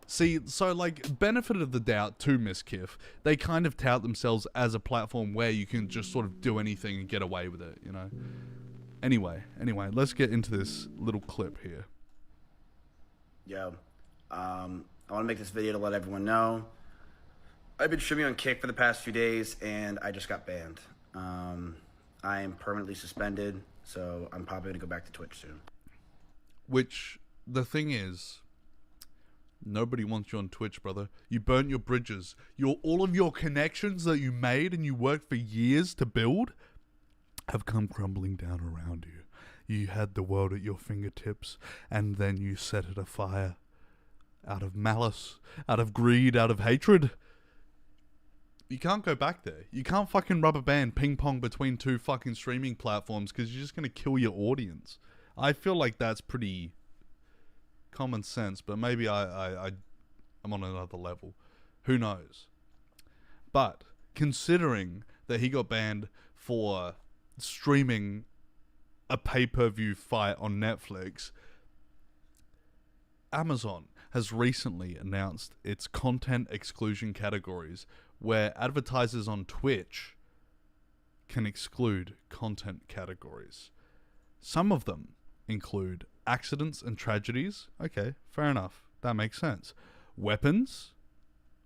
See, so like, benefit of the doubt to Miskiff, they kind of tout themselves as a platform where you can just sort of do anything and get away with it, you know? Anyway, let's get into this little clip here. Yo, I want to make this video to let everyone know. I've been streaming on Kick for the past few days, and I just got banned. I am permanently suspended, so I'm probably going to go back to Twitch soon. Which, the thing is, nobody wants you on Twitch, brother. You burnt your bridges. All of your connections that you made and you worked for years to build have come crumbling down around you. You had the world at your fingertips, and then you set it afire. Out of malice, out of greed, out of hatred. You can't go back there. You can't fucking rubber band ping pong between two fucking streaming platforms because you're just going to kill your audience. I feel like that's pretty common sense, but maybe I'm on another level. Who knows? But considering that he got banned for streaming a pay-per-view fight on Netflix, Amazon has recently announced its content exclusion categories where advertisers on Twitch can exclude content categories. Some of them include accidents and tragedies. Okay, fair enough. That makes sense. Weapons.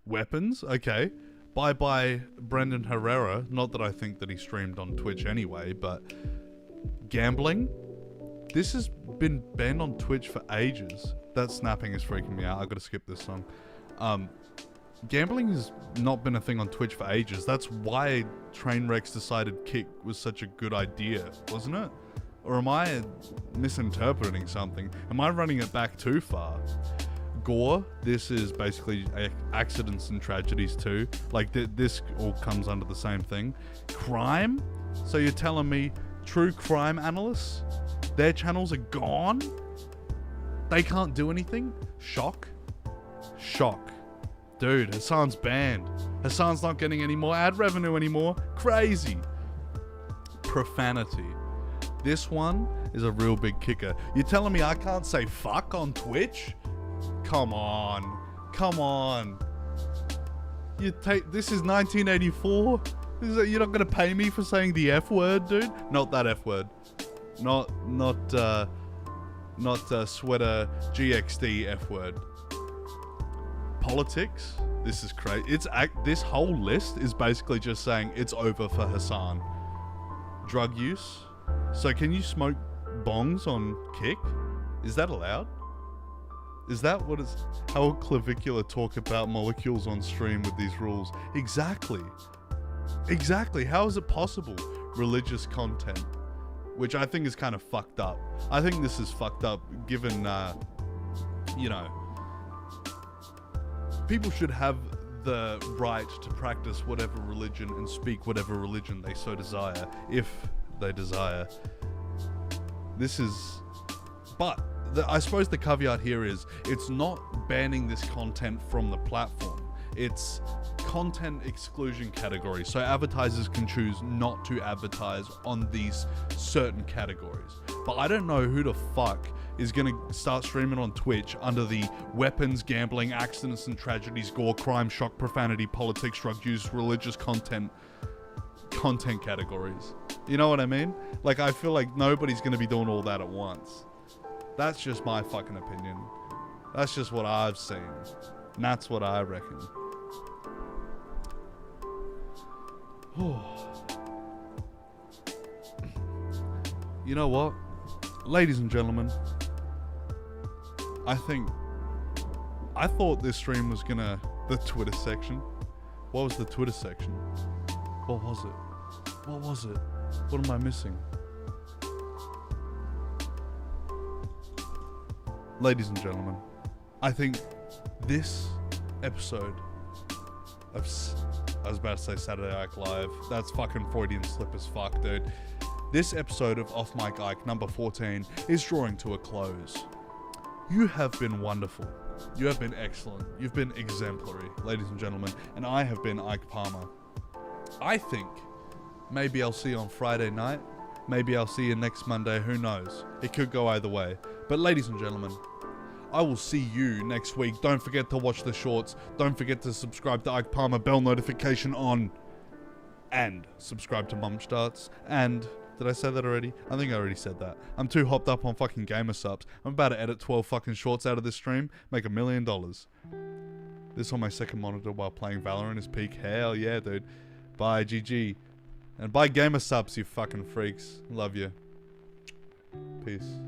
Okay. Bye-bye Brendan Herrera. Not that I think that he streamed on Twitch anyway, but gambling. This has been banned on Twitch for ages. That snapping is freaking me out. I gotta skip this song. Gambling has not been a thing on Twitch for ages. That's why Trainwrecks decided Kick was such a good idea, wasn't it? Or am I misinterpreting something? Am I running it back too far? Gore, this is basically accidents and tragedies too. Like, this all comes under the same thing. Crime? So you're telling me true crime analysts, their channels are gone? They can't do anything? Shock. Dude, Hassan's banned. Hassan's not getting any more ad revenue anymore. Crazy. Profanity. This one is a real big kicker. You're telling me I can't say fuck on Twitch? Come on. This is 1984. You're not gonna pay me for saying the F word, dude? Not that F word. Not sweater GXD F word. Politics? This is crazy. This whole list is basically just saying it's over for Hassan. Drug use? So can you smoke bongs on Kick? Is that allowed? Is that what is... How will Clavicular talk about molecules on stream with these rules? Exactly. Exactly. How is it possible? Religious content. Which I think is kind of fucked up. I think this is fucked up given, you know... People should have the right to practice whatever religion and speak whatever religion they so desire, if they desire. This is... But, I suppose the caveat here is, it's not banning this content from the platform. It's content exclusion categories. So advertisers can choose not to advertise on these certain categories. But I don't know who the fuck is going to start streaming on Twitch under the weapons, gambling, accidents and tragedies, gore, crime, shock, profanity, politics, drug use, religious content categories. You know what I mean? Like, I feel like nobody's going to be doing all that at once. That's just my fucking opinion. That's just what I've seen. And that's what I reckon. You know what? Ladies and gentlemen, I thought this stream was gonna... The Twitter section. What was the Twitter section? What was it? What was it? What am I missing? Ladies and gentlemen, I think this episode of... I was about to say Saturday Ike Live. That's fucking Freudian slip as fuck, dude. This episode of Off Mic Ike, number 14, is drawing to a close. You have been wonderful. You have been excellent. You've been exemplary, ladies and gentlemen. And I have been Ike Palmer. I think maybe I'll see you on Friday night. Maybe I'll see you next Monday. Who knows? It could go either way. But ladies and gentlemen, I will see you next week. Don't forget to watch the shorts. Don't forget to subscribe to Ike Palmer. Bell notification on. And subscribe to Mum Starts. And... Did I say that already? I think I already said that. I'm too hopped up on fucking gamer subs. I'm about to edit 12 fucking shorts out of this stream. Make $1 million. This on my second monitor while playing Valorant is peak. Hell yeah, dude. Bye, GG. And bye gamer subs, you fucking freaks. Love you. Peace.